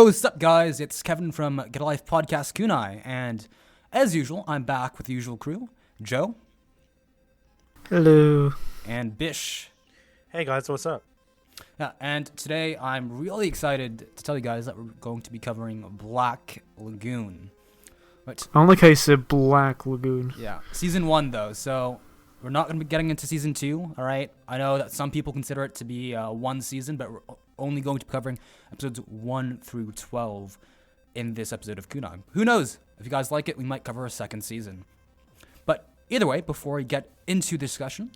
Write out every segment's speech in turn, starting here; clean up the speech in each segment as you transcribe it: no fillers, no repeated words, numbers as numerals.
Yo, what's up, guys? It's Kevin from Get a Life Podcast Kunai, and as usual, I'm back with the usual crew, Joe. Hello. And Bish. Hey guys, what's up? Yeah, and today I'm really excited to tell you guys that we're going to be covering Black Lagoon. But, I don't like how you said Black Lagoon. yeah, Season 1, though, so we're not going to be getting into Season 2, alright? I know that some people consider it to be one season, but we're only going to be covering episodes 1 through 12 in this episode of Kunai. Who knows? If you guys like it, we might cover a second season. But either way, before we get into discussion,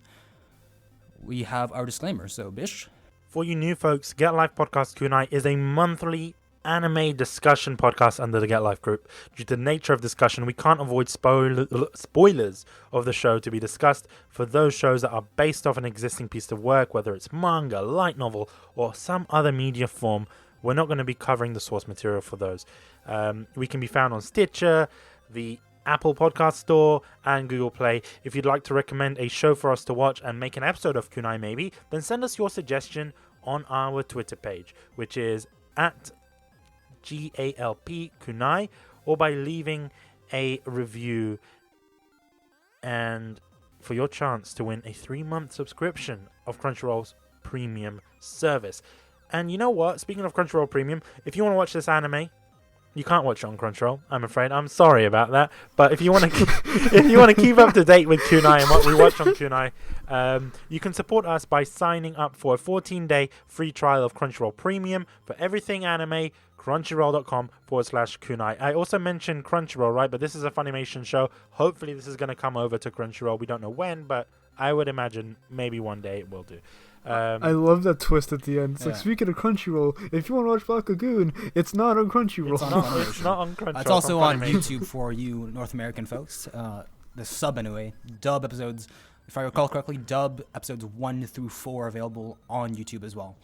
we have our disclaimer. So, Bish? For you new folks, Get Life Podcast Kunai is a monthly anime discussion podcast under the Get Life group. Due to the nature of discussion, we can't avoid spoilers of the show to be discussed for those shows that are based off an existing piece of work, whether it's manga, light novel, or some other media form. We're not going to be covering the source material for those. We can be found on Stitcher, the Apple Podcast Store, and Google Play. If you'd like to recommend a show for us to watch and make an episode of Kunai maybe, then send us your suggestion on our Twitter page, which is at GALP Kunai, or by leaving a review, and for your chance to win a 3-month subscription of Crunchyroll's premium service. And you know what? Speaking of Crunchyroll Premium, if you want to watch this anime, you can't watch it on Crunchyroll, I'm afraid. I'm sorry about that. But if you want to keep up to date with Kunai and what we watch on Kunai, you can support us by signing up for a 14-day free trial of Crunchyroll Premium for everything anime. Crunchyroll.com/Kunai. I also mentioned Crunchyroll, right? But this is a Funimation show. Hopefully this is going to come over to Crunchyroll. We don't know when, but I would imagine maybe one day it will do. I love that twist at the end. It's like, speaking of Crunchyroll, if you want to watch Black Lagoon, it's not on Crunchyroll. It's not on Crunchyroll. It's also on YouTube for you North American folks. The sub, anyway. Dub episodes, if I recall correctly, dub episodes 1 through 4 available on YouTube as well.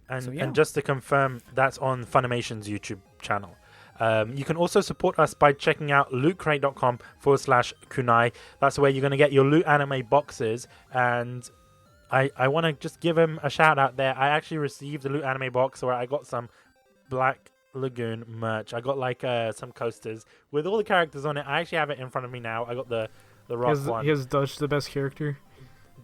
And just to confirm, that's on Funimation's YouTube channel. You can also support us by checking out lootcrate.com/Kunai. That's where you're going to get your Loot Anime boxes. And I want to just give him a shout out there. I actually received the Loot Anime box where I got some Black Lagoon merch. I got like some coasters with all the characters on it. I actually have it in front of me now. I got the rock one. He has Dutch, the best character.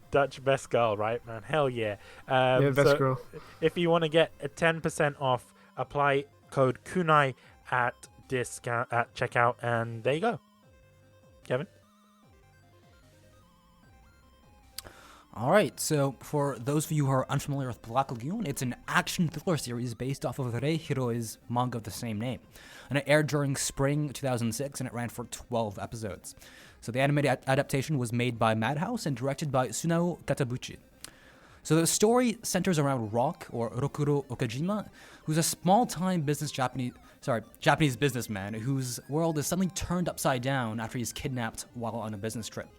Dutch best girl, right, man? Hell yeah. Best girl. If you want to get a 10% off, apply code Kunai at discount at checkout, and there you go. Kevin? All right, so for those of you who are unfamiliar with Black Lagoon, it's an action thriller series based off of Rei Hiroi's manga of the same name. And it aired during spring 2006, and it ran for 12 episodes. So the animated adaptation was made by Madhouse and directed by Sunao Katabuchi. So the story centers around Rock, or Rokuro Okajima, who's a small-time Japanese businessman whose world is suddenly turned upside down after he's kidnapped while on a business trip.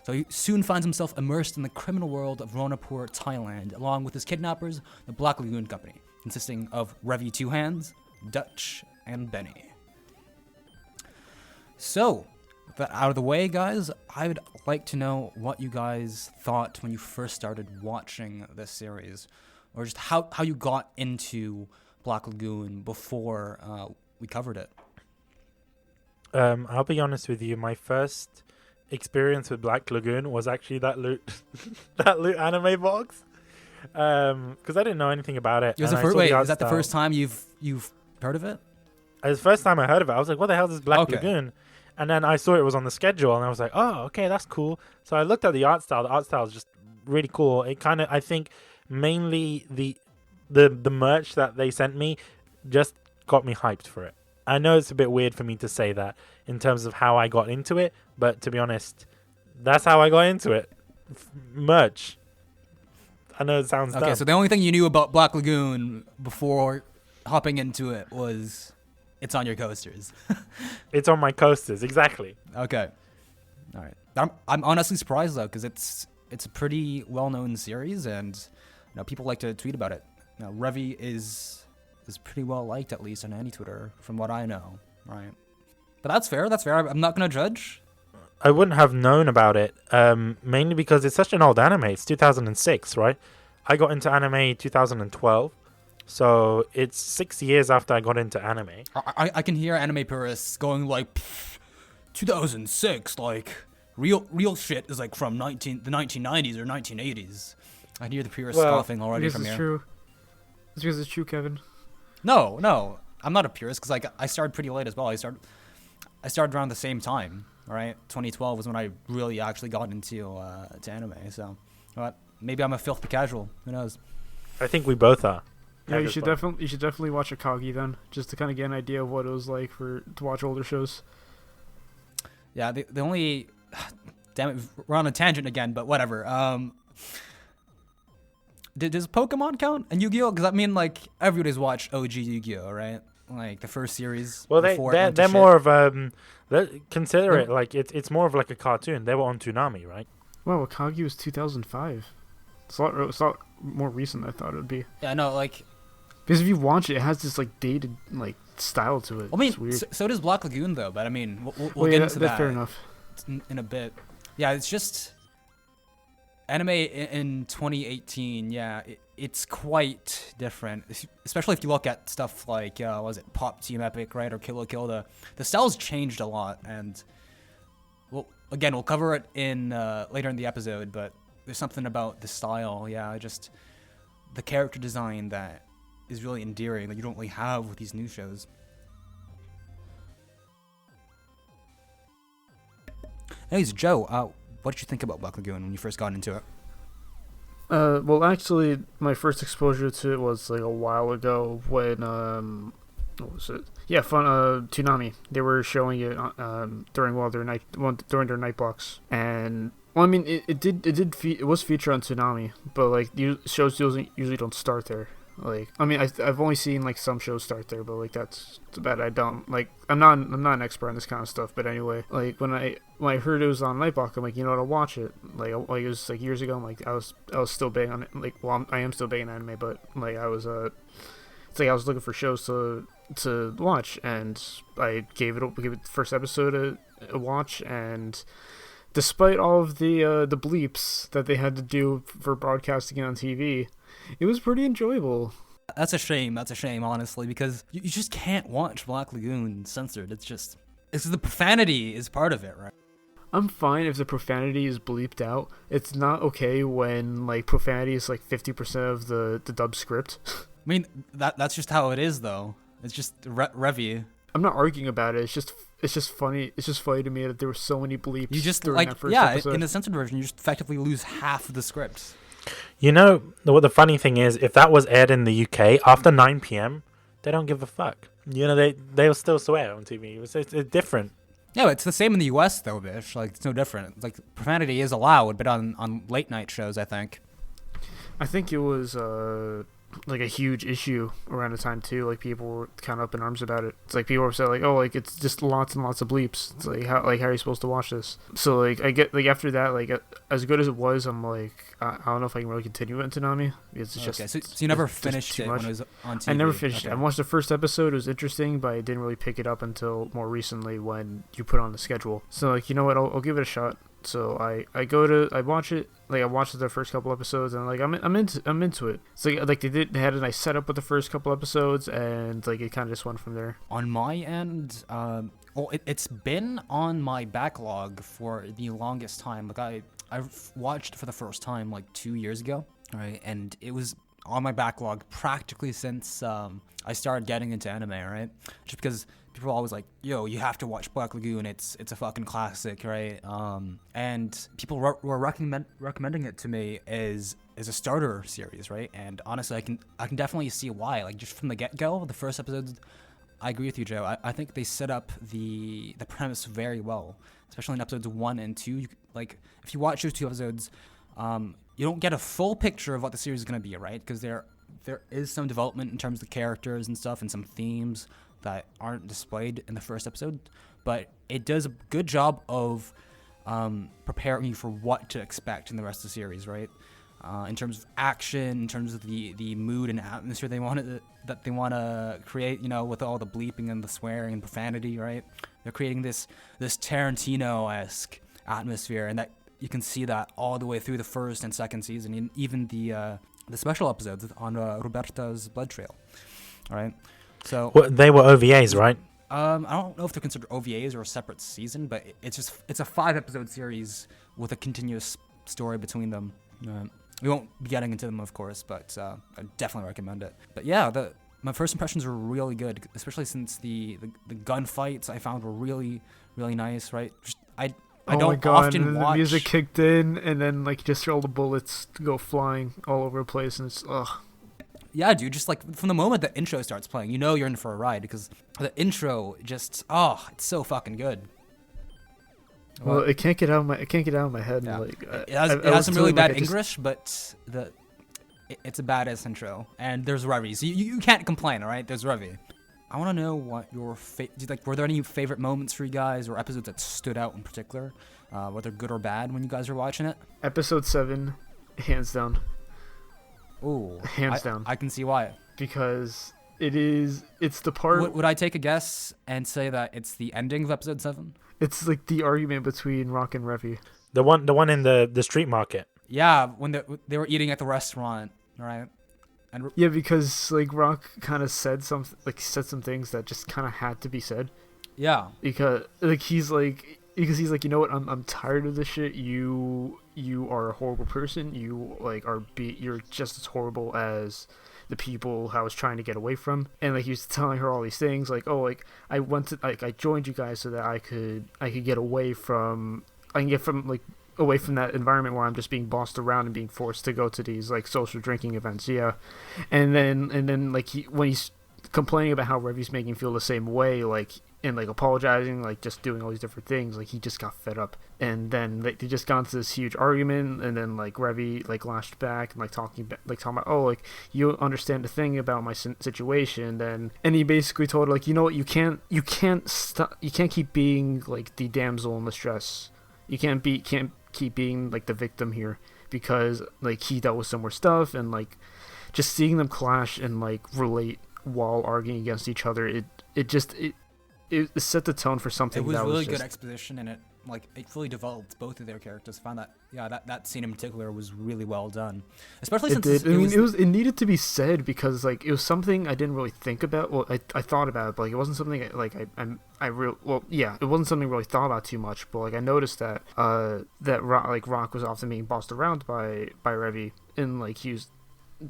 So he soon finds himself immersed in the criminal world of Roanapur, Thailand, along with his kidnappers, the Black Lagoon Company, consisting of Revy Two Hands, Dutch, and Benny. So, with that out of the way, guys, I would like to know what you guys thought when you first started watching this series, or just how you got into Black Lagoon before we covered it. I'll be honest with you, my first experience with Black Lagoon was actually that loot anime box, because I didn't know anything about it. Is that the first time you've heard of it? It was the first time I heard of it. I was like, what the hell is Black Lagoon? And then I saw it was on the schedule, and I was like, oh, okay, that's cool. So I looked at the art style. The art style is just really cool. It kind of, I think, mainly the merch that they sent me just got me hyped for it. I know it's a bit weird for me to say that in terms of how I got into it, but to be honest, that's how I got into it. Merch. I know it sounds dumb. Okay, so the only thing you knew about Black Lagoon before hopping into it was it's on your coasters. It's on my coasters, exactly. Okay. All right. I'm honestly surprised, though, because it's a pretty well-known series, and people like to tweet about it. Revy is pretty well liked, at least on any Twitter, from what I know, right? But that's fair. I'm not going to judge. I wouldn't have known about it, mainly because it's such an old anime. It's 2006, right? I got into anime 2012, So it's 6 years after I got into anime. I can hear anime purists going like, 2006, like real shit is like from the 1990s or 1980s. I can hear the purists scoffing already from here. It's true. It's because it's true, Kevin. No, I'm not a purist because like I started pretty late as well. I started around the same time. All right, 2012 was when I really actually got into to anime. So, maybe I'm a filthy casual. Who knows? I think we both are. Yeah, you should definitely watch Akagi then, just to kind of get an idea of what it was like to watch older shows. Yeah, the only, damn it, we're on a tangent again, but whatever. Does Pokemon count and Yu-Gi-Oh? Because I mean, like everybody's watched OG Yu-Gi-Oh, right? Like the first series. Well, they're more of consider it like it's more of like a cartoon. They were on Toonami, right? Wow, Akagi was 2005. It's a lot more recent than I thought it would be. Yeah, no, like. Because if you watch it, it has this like dated like style to it. I mean, it's weird. So does Black Lagoon though. But I mean, we'll get into that. Fair enough. In a bit. Yeah, it's just anime in 2018. Yeah, it's quite different, especially if you look at stuff like was it Pop Team Epic, right, or Kill la Kill. The style's changed a lot, and we'll cover it in later in the episode. But there's something about the style, yeah, just the character design that is really endearing that you don't really have with these new shows. Anyways, Joe, what did you think about Black Lagoon when you first got into it? Well, actually, my first exposure to it was like a while ago when what was it? Yeah, Toonami. They were showing it during their night blocks, and well, I mean, it was featured on Toonami, but like shows usually don't start there. Like, I mean, I've only seen like some shows start there, but like that's bad. I don't like. I'm not an expert on this kind of stuff, but anyway, like when I heard it was on Nightblock, I'm like, you know what, I'll watch it. Like it was like years ago. I'm like, I was still big on it. Like, well, I am still big on anime, but like I was it's like I was looking for shows to watch, and I gave it the first episode a watch, and despite all of the bleeps that they had to do for broadcasting it on TV, it was pretty enjoyable. That's a shame, honestly, because you just can't watch Black Lagoon censored. It's the profanity is part of it, right? I'm fine if the profanity is bleeped out. It's not okay when like profanity is like 50% of the dub script. I mean, that's just how it is, though. It's just Revy. I'm not arguing about it. It's just funny. It's just funny to me that there were so many bleeps. You just during that first episode. In the censored version, you just effectively lose half of the script. You know what the funny thing is? If that was aired in the UK after 9 p.m., they don't give a fuck. You know, they'll still swear on TV. It's different. Yeah, it's the same in the US though, bish. Like it's no different. It's like profanity is allowed, but on late night shows, I think. I think it was like a huge issue around the time too. Like people were kind of up in arms about it. It's like people were saying like, oh, like it's just lots and lots of bleeps. It's like how are you supposed to watch this? So like I get like after that, like as good as it was, I'm like I don't know if I can really continue it in Toonami. It's just so you never finished it when it was on TV. I never finished it. I watched the first episode. It was interesting, but I didn't really pick it up until more recently when you put it on the schedule. So like, you know what? I'll give it a shot. So I watch it. Like I watched the first couple episodes, and like I'm into it. So like they had a nice setup with the first couple episodes, and like it kind of just went from there. On my end, it's been on my backlog for the longest time. Like I've watched for the first time like 2 years ago, right? And it was on my backlog practically since I started getting into anime, right? Just because people are always like, yo, you have to watch Black Lagoon. It's a fucking classic, right? And people were recommending it to me as a starter series, right? And honestly, I can definitely see why. Like just from the get-go, the first episodes, I agree with you, Joe. I think they set up the premise very well, especially in episodes 1 and 2. Like if you watch those 2 episodes, you don't get a full picture of what the series is going to be, right? Because there is some development in terms of the characters and stuff, and some themes that aren't displayed in the first episode, but it does a good job of preparing you for what to expect in the rest of the series, right? In terms of action, in terms of the mood and atmosphere they want to create, you know, with all the bleeping and the swearing and profanity, right? They're creating this Tarantino-esque atmosphere, and that you can see that all the way through the first and second season, and even the the special episodes on Roberta's blood trail. All right, so Well, they were OVAs, right? I don't know if they're considered OVAs or a separate season, but it's a 5-episode series with a continuous story between them. We won't be getting into them, of course, but I definitely recommend it. But yeah, my first impressions were really good, especially since the gunfights I found were really, really nice, right? I don't often and then watch... the music kicked in, and then like just all the bullets go flying all over the place, and it's Yeah, dude, just like from the moment the intro starts playing, you know you're in for a ride because the intro just it's so fucking good. Well, it can't get out of my head. Yeah. Like It has some really bad English, but it's a badass intro, and there's Revy, so you can't complain, all right? There's Revy. I want to know what your were there any favorite moments for you guys or episodes that stood out in particular, whether good or bad when you guys were watching it? Episode 7, hands down. Ooh, Hands down. I can see why. Because it's the part... Would I take a guess and say that it's the ending of episode 7? It's like the argument between Rock and Revy. The one in the street market. Yeah, when they were eating at the restaurant, right? And Yeah, because like Rock kind of said some things that just kind of had to be said. yeah, Because he's like, you know what, I'm tired of this shit. You are a horrible person. You like you're just as horrible as the people I was trying to get away from. And like he was telling her all these things, like, oh, like I joined you guys so that I could get away from away from that environment where I'm just being bossed around and being forced to go to these like social drinking events. Yeah. And then like when he's complaining about how Revy's making him feel the same way, like, and like apologizing, like just doing all these different things, like he just got fed up. And then they just got into this huge argument, and then like Revy like lashed back and like talking about, oh, like you understand the thing about my situation. Then and he basically told her, like, you know what, you can't keep being like the damsel in distress. You can't keep being like the victim here, because like he dealt with some more stuff, and like just seeing them clash and like relate while arguing against each other, it set the tone for something. it was that really was good just, exposition, and it fully developed both of their characters. I found that that scene in particular was really well done, especially since it needed to be said, because like it was something I didn't really think about. Well, I thought about it, but like it wasn't something it wasn't something I really thought about too much. But like I noticed that Rock was often being bossed around by Revy, and like he was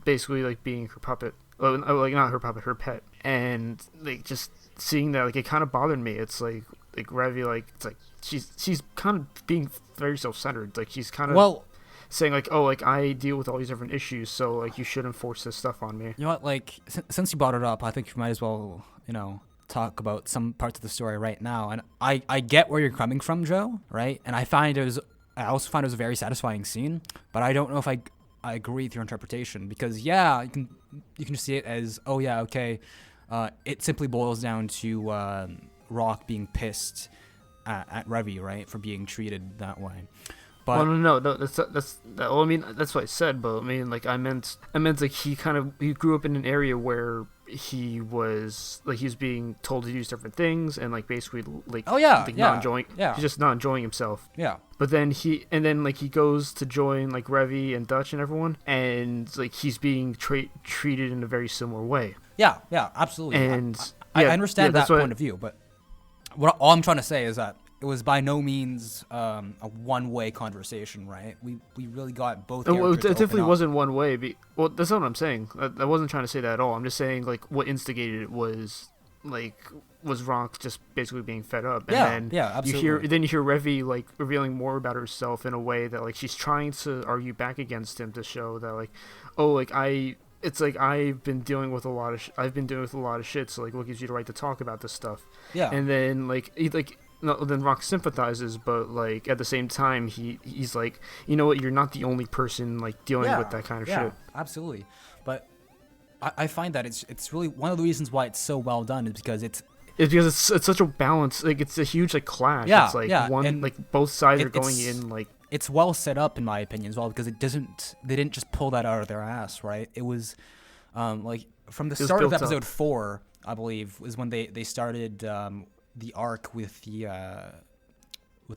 basically like being her puppet. Like not her puppet, her pet. And like just seeing that, like it kind of bothered me. It's like Revy, like it's like she's kind of being very self-centered. Like she's kind of saying like, oh, like I deal with all these different issues, so like you shouldn't force this stuff on me. You know what? Like since you brought it up, I think you might as well talk about some parts of the story right now. And I get where you're coming from, Joe. Right? And I also find it was a very satisfying scene, but I don't know if I agree with your interpretation, because yeah, you can just see it as, oh yeah, okay, it simply boils down to Rock being pissed at Revy, right, for being treated that way. But no, I mean that's what I said, but I mean like I meant like he grew up in an area where he was being told to use different things, and like basically like not enjoying, he's just not enjoying himself. Yeah. But then he goes to join like Revy and Dutch and everyone, and like he's being treated in a very similar way. Yeah, absolutely. And I understand that point of view, but all I'm trying to say is that it was by no means a one-way conversation, right? We really got both. Well, it definitely wasn't one way. Well, that's not what I'm saying. I wasn't trying to say that at all. I'm just saying like what instigated it was Rock just basically being fed up. And then absolutely. You hear Revy like revealing more about herself in a way that like she's trying to argue back against him to show that like, oh, like it's like I've been dealing with a lot of shit. So like, what gives you the right to talk about this stuff? Yeah. And then then Rock sympathizes, but like at the same time he's like, you know what, you're not the only person like dealing with that kind of shit. Absolutely. But I find that it's really one of the reasons why it's so well done is because it's such a balance. Like it's a huge like clash. Yeah, it's like one like both sides are going in like. It's well set up in my opinion as well, because they didn't just pull that out of their ass, right? It was like from the start of episode 4, I believe, was when they started the arc with the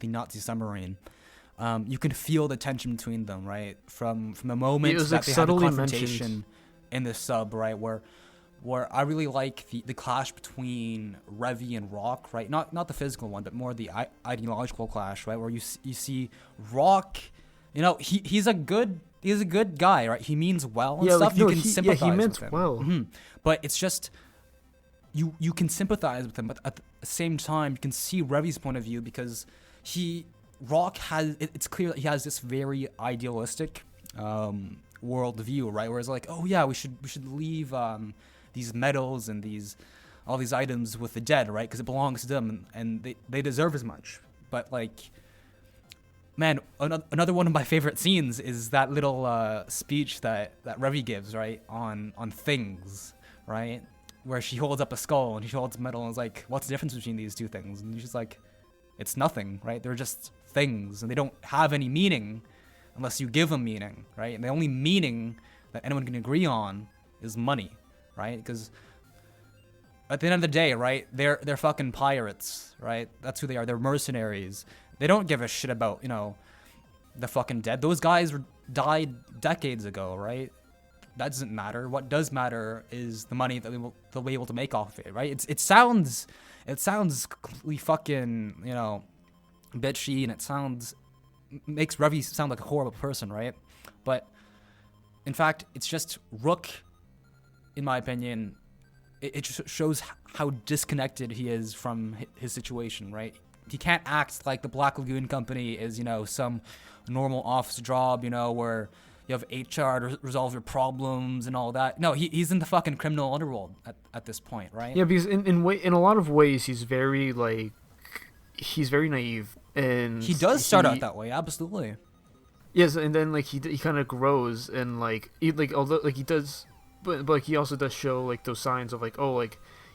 Nazi submarine. you can feel the tension between them, right? From the moment was, that like, they have a subtly confrontation mentioned. in the sub, right? Where I really like the clash between Revy and Rock, right? Not the physical one, but more the ideological clash, right? Where you see Rock, he's a good guy, right? He means well and stuff. You can sympathize he meant with him. well. But it's just you can sympathize with him, but at the same time you can see Revy's point of view because Rock has it's clear that he has this very idealistic world view, right? Where it's like, oh yeah, we should leave these medals and all these items with the dead, right? Because it belongs to them and they deserve as much. But like, man, another one of my favorite scenes is that little speech that Revy gives, right, on things, right, where she holds up a skull and she holds a medal and is like, what's the difference between these two things? And she's like, it's nothing, right? They're just things and they don't have any meaning unless you give them meaning, right? And the only meaning that anyone can agree on is money, right? Because at the end of the day, right, they're fucking pirates, right? That's who they are. They're mercenaries. They don't give a shit about, the fucking dead. Those guys died decades ago, right? That doesn't matter. What does matter is the money that they'll be able to make off of it, right? It sounds completely fucking, bitchy, and makes Revy sound like a horrible person, right? But in fact, it's just Rook, in my opinion, it just shows how disconnected he is from his situation, right? He can't act like the Black Lagoon Company is, some normal office job, where you have HR to resolve your problems and all that. No, he's in the fucking criminal underworld at this point, right? Yeah, because in a lot of ways he's very naive, and he does start out that way, absolutely. Yes, and then he kind of grows, and although he does, but he also does show those signs of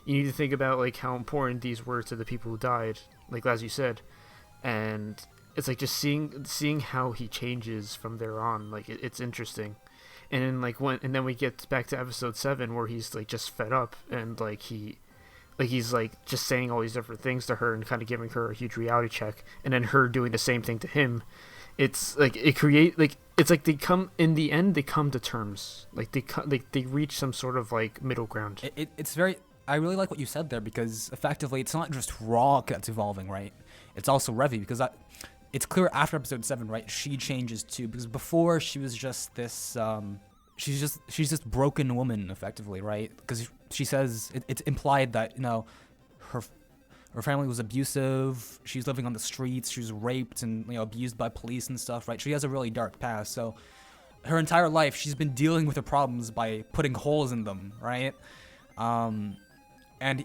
you need to think about how important these were to the people who died, as you said, and it's just seeing how he changes from there on, it's interesting. And then then we get back to episode 7 where he's just fed up, and he's just saying all these different things to her and kind of giving her a huge reality check, and then her doing the same thing to him. It's they come in the end, they come to terms, they reach some sort of middle ground. It's very, I really like what you said there, because effectively it's not just Rock that's evolving, right? It's also Revy, because it's clear after episode 7, right? She changes too, because before she was just this she's just broken woman, effectively, right? Because she says it's implied that her family was abusive. She's living on the streets. She was raped and abused by police and stuff, right? She has a really dark past. So her entire life she's been dealing with her problems by putting holes in them, right? And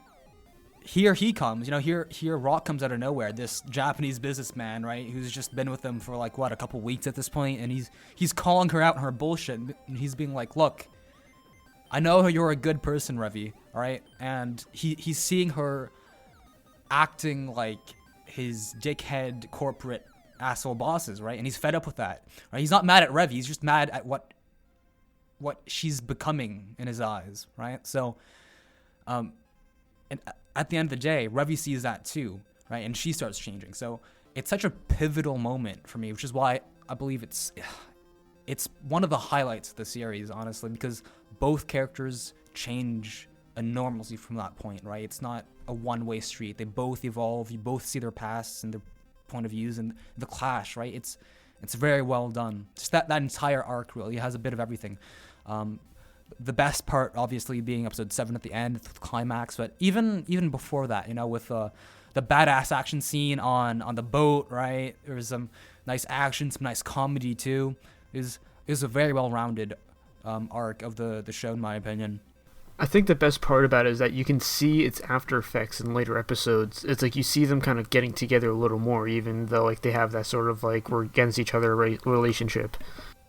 here he comes, here Rock comes out of nowhere, this Japanese businessman, right, who's just been with them for a couple weeks at this point, and he's calling her out on her bullshit, and he's being like, look, I know you're a good person, Revy, all right? And he's seeing her acting like his dickhead corporate asshole bosses, right? And he's fed up with that, right? He's not mad at Revy, he's just mad at what she's becoming in his eyes, right? So, and at the end of the day, Revy sees that too, right? And she starts changing. So it's such a pivotal moment for me, which is why I believe it's one of the highlights of the series, honestly, because both characters change enormously from that point, right? It's not a one-way street. They both evolve. You both see their pasts and their point of views, and the clash, right? It's very well done. Just that entire arc really has a bit of everything. The best part, obviously, being episode 7 at the end, the climax, but even before that, with the badass action scene on the boat, right? There was some nice action, some nice comedy too. It was a very well-rounded arc of the show, in my opinion. I think the best part about it is that you can see its after effects in later episodes. It's you see them kind of getting together a little more, even though they have that sort of we're against each other relationship.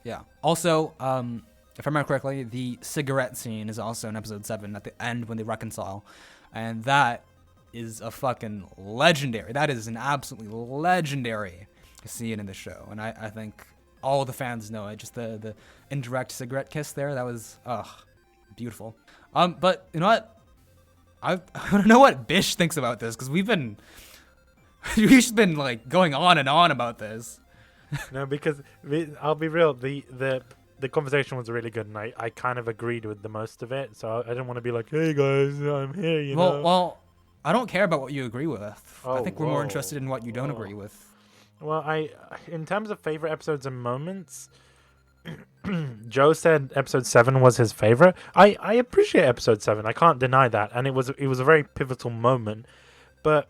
Yeah. Also, if I remember correctly, the cigarette scene is also in episode 7 at the end when they reconcile, and that is a fucking legendary. That is an absolutely legendary scene in the show, and I think all the fans know it. Just the indirect cigarette kiss there, that was beautiful. But you know what? I don't know what Bish thinks about this, because we've just been going on and on about this. No, because I'll be real. The conversation was really good, and I kind of agreed with the most of it. So I didn't want to be like, "Hey guys, I'm here." You know. Well, I don't care about what you agree with. I Oh, think we're more whoa, interested in what you don't whoa. agree with. Well, in terms of favorite episodes and moments, Joe said episode 7 was his favorite. I appreciate episode 7. I can't deny that, and it was a very pivotal moment. But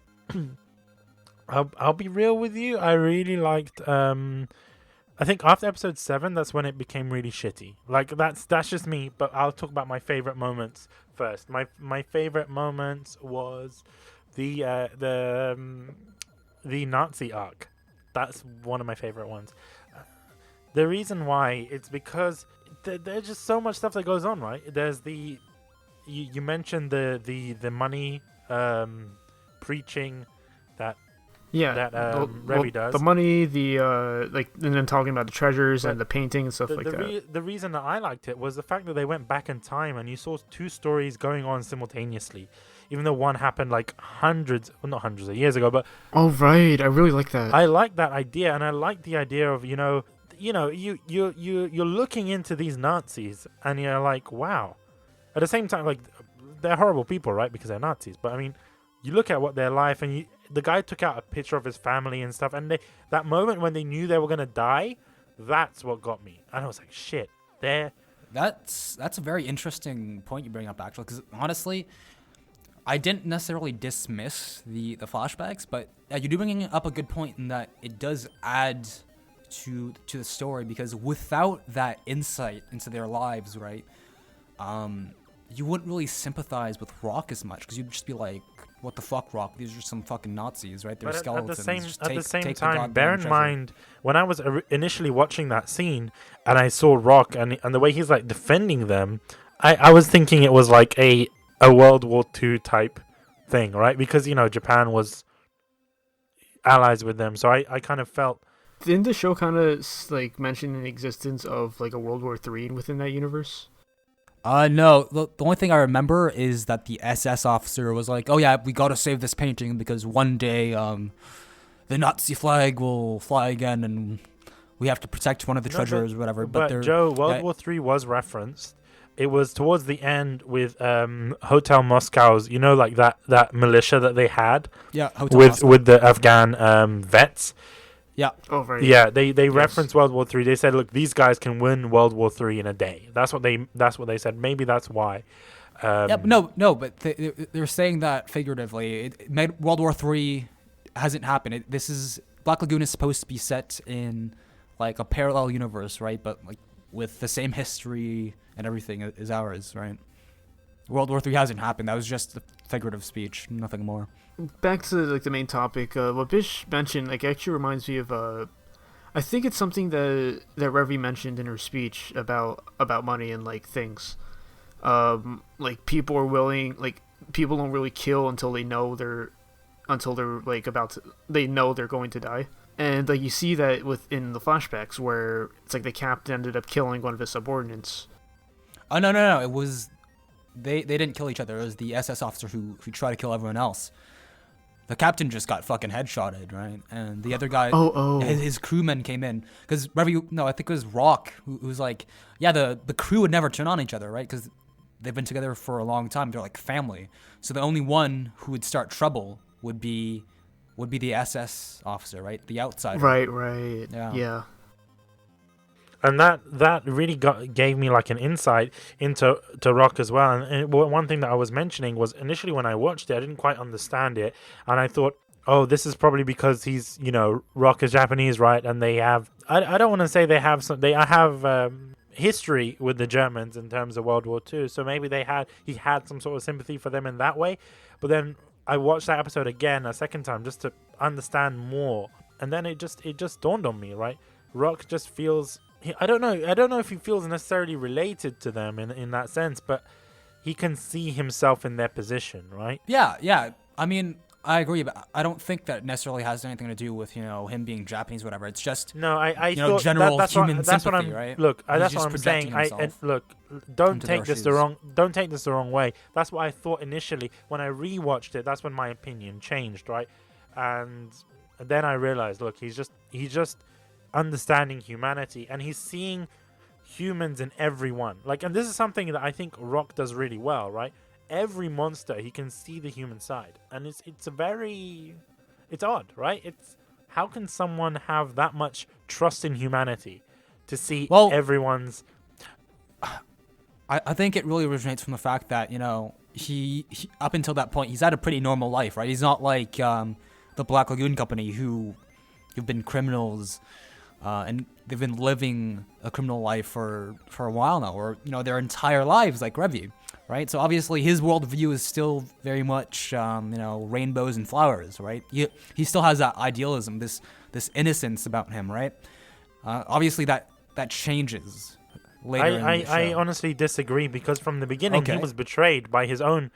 I'll be real with you. I really liked. I think after episode 7, that's when it became really shitty. Like that's just me. But I'll talk about my favorite moments first. My favorite moments was the Nazi arc. That's one of my favorite ones. The reason why, it's because there's just so much stuff that goes on, right? There's you mentioned the money preaching that Revy does. The money, and then talking about the treasures and the painting and stuff like that. The reason that I liked it was the fact that they went back in time and you saw 2 stories going on simultaneously, even though one happened like not hundreds of years ago. But oh right, I really like that. I like that idea, and I like the idea of you're looking into these Nazis and you're like, wow. At the same time, like, they're horrible people, right? Because they're Nazis. But I mean, you look at what their life, and the guy took out a picture of his family and stuff, and that moment when they knew they were gonna die, that's what got me. And I was like, shit, That's a very interesting point you bring up, actually, because honestly, I didn't necessarily dismiss the flashbacks, but you're bringing up a good point in that it does add to the story, because without that insight into their lives, right, you wouldn't really sympathize with Rock as much, because you'd just be like, what the fuck, Rock? These are some fucking Nazis, right? They're skeletons. At the same time, bear in mind, when I was initially watching that scene and I saw Rock and the way he's like defending them, I was thinking it was like a World War II type thing, right? Because, Japan was allies with them. So I kind of felt... Didn't the show kind of like mention the existence of like a World War III within that universe? No. The only thing I remember is that the SS officer was like, "Oh yeah, we gotta save this painting because one day, the Nazi flag will fly again, and we have to protect one of the treasures or whatever." But Joe, World War III was referenced. It was towards the end with Hotel Moscow's, like that militia that they had. Yeah, Hotel Moscow. With the Afghan vets. Yeah. Oh, right. Yeah, they referenced World War III. They said, "Look, these guys can win World War III in a day." That's what they said. Maybe that's why. Yeah, but no, but they're saying that figuratively. World War III hasn't happened. Black Lagoon is supposed to be set in like a parallel universe, right? But like with the same history and everything as ours, right? World War III hasn't happened. That was just a figurative speech, nothing more. Back to like the main topic, what Bish mentioned like actually reminds me of I think it's something that Revy mentioned in her speech about money and like things. Like people don't really kill until they know they're like they know they're going to die. And like you see that within the flashbacks where it's like the captain ended up killing one of his subordinates. Oh no! It was they didn't kill each other. It was the SS officer who tried to kill everyone else. The captain just got fucking headshotted, right? And the other guy, his crewmen came in because I think it was Rock who was like, yeah, the crew would never turn on each other, right? Because they've been together for a long time. They're like family. So the only one who would start trouble would be the SS officer, right? The outsider. Right. Yeah. And that really gave me like an insight into Rock as well. And one thing that I was mentioning was initially when I watched it, I didn't quite understand it, and I thought, oh, this is probably because he's Rock is Japanese, right? And they have I don't want to say they have history with the Germans in terms of World War II, so maybe he had some sort of sympathy for them in that way. But then I watched that episode again a second time just to understand more, and then it just dawned on me, right? Rock just feels. I don't know if he feels necessarily related to them in that sense, but he can see himself in their position, right? Yeah. I mean, I agree, but I don't think that necessarily has anything to do with him being Japanese, or whatever. It's just I thought general sympathy, human sympathy, right? Look, that's what I'm saying. Don't take this the wrong way. That's what I thought initially when I rewatched it. That's when my opinion changed, right? And then I realized, look, he's just. understanding humanity, and he's seeing humans in everyone. Like, and this is something that I think Rock does really well, right? Every monster, he can see the human side, and it's odd, right? It's how can someone have that much trust in humanity to see everyone's... I think it really originates from the fact that, you know, he up until that point, he's had a pretty normal life, right? He's not like the Black Lagoon Company who've been criminals and they've been living a criminal life for a while now, or, you know, their entire lives, like Revy, right? So obviously his worldview is still very much, you know, rainbows and flowers, right? He still has that idealism, this innocence about him, right? Obviously that changes later in the show. I honestly disagree, because from the beginning he was betrayed by his own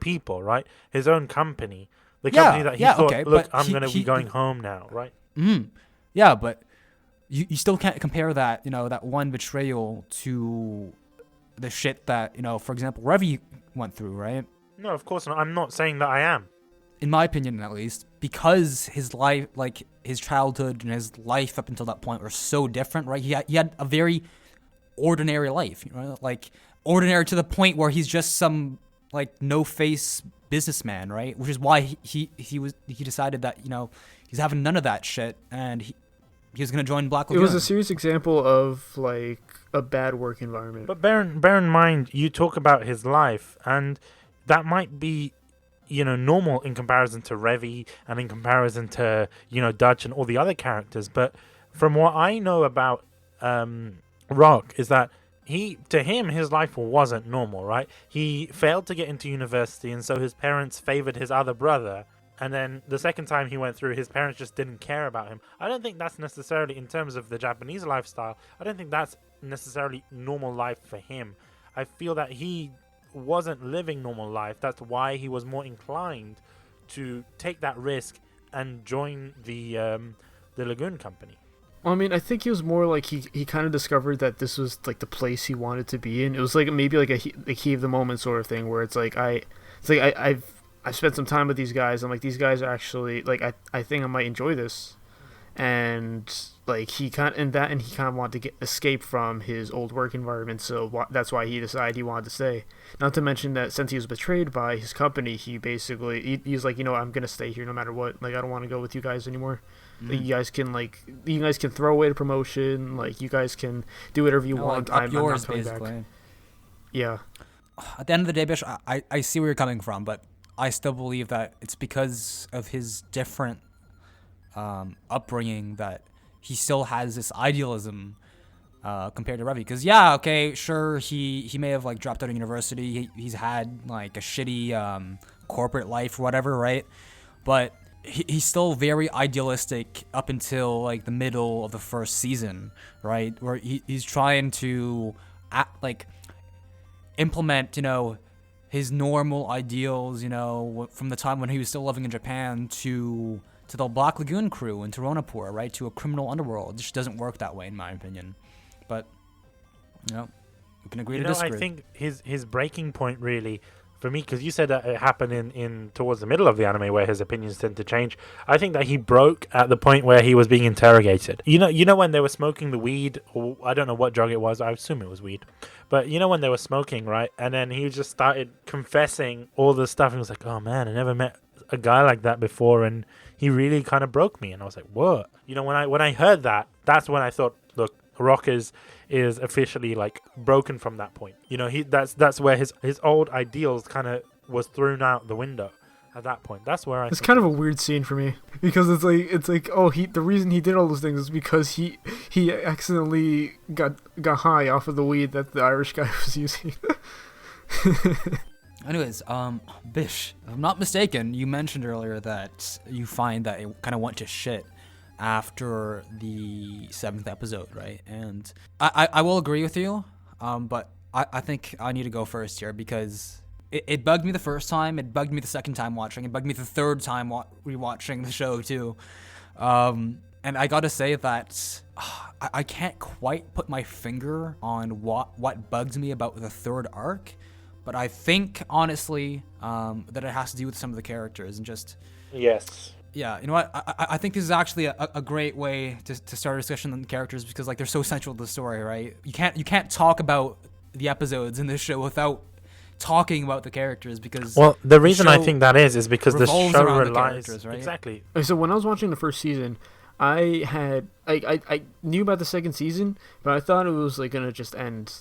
people, right? His own company. The company that he thought, look, I'm going to be going home now, right? Yeah, but you still can't compare that, you know, that one betrayal to the shit that, you know, for example, Revy went through, right? No, of course not. I'm not saying that I am. In my opinion, at least, because his life, like his childhood and his life up until that point were so different, right? He had a very ordinary life, you know, like ordinary to the point where he's just some like no-face businessman, right? Which is why he decided that, you know, he's having none of that shit, and he was gonna join Black Lagoon. It was a serious example of like a bad work environment. But bear in mind, you talk about his life, and that might be, you know, normal in comparison to Revy and in comparison to, you know, Dutch and all the other characters. But from what I know about Rock is that to him, his life wasn't normal, right? He failed to get into university, and so his parents favored his other brother. And then the second time he went through, his parents just didn't care about him. I don't think that's necessarily, in terms of the Japanese lifestyle, I don't think that's necessarily normal life for him. I feel that he wasn't living normal life. That's why he was more inclined to take that risk and join the Lagoon Company. Well, I mean, I think he was more like he kind of discovered that this was like the place he wanted to be in. It was like maybe like a heat of the moment sort of thing, where it's like I've spent some time with these guys. I'm like, these guys are actually like I think I might enjoy this, and like he kind of wanted to escape from his old work environment. So that's why he decided he wanted to stay. Not to mention that since he was betrayed by his company, he basically he's like, you know, I'm gonna stay here no matter what. Like, I don't want to go with you guys anymore. Like, you guys can throw away the promotion. Like, you guys can do whatever you want. Like, I'm yours, not coming basically. back. Yeah. At the end of the day, Bish, I see where you're coming from, but I still believe that it's because of his different upbringing that he still has this idealism compared to Revy. Because, yeah, okay, sure, he may have, like, dropped out of university. He's had, like, a shitty corporate life or whatever, right? But he's still very idealistic up until, like, the middle of the first season, right? Where he's trying to, implement, you know, his normal ideals, you know, from the time when he was still living in Japan to the Black Lagoon crew and to Roanapur, right? To a criminal underworld. It just doesn't work that way, in my opinion. But, you know, we can agree to disagree. I think his breaking point, really, for me, because you said that it happened in towards the middle of the anime where his opinions tend to change. I think that he broke at the point where he was being interrogated. You know when they were smoking the weed, or I don't know what drug it was. I assume it was weed. But you know when they were smoking, right? And then he just started confessing all the stuff. And he was like, "Oh man, I never met a guy like that before," and he really kind of broke me. And I was like, "What?" You know, when I heard that, that's when I thought, look, Rock is officially like broken from that point. You know, that's where his old ideals kind of was thrown out the window at that point. That's where it's kind of a weird scene for me, because it's like oh, the reason he did all those things is because he accidentally got high off of the weed that the Irish guy was using. Anyways, Bish, if I'm not mistaken, you mentioned earlier that you find that it kind of went to shit after the 7th episode, right? And I will agree with you, but I think I need to go first here, because it bugged me the first time, it bugged me the second time watching, it bugged me the third time rewatching the show too. And I gotta say that I can't quite put my finger on what bugs me about the third arc, but I think honestly that it has to do with some of the characters and just... Yes. Yeah, you know what? I think this is actually a great way to start a discussion on the characters because like they're so central to the story, right? You can't talk about the episodes in this show without talking about the characters because the reason I think that is because the show relies right? exactly. So when I was watching the first season, I knew about the second season, but I thought it was like gonna just end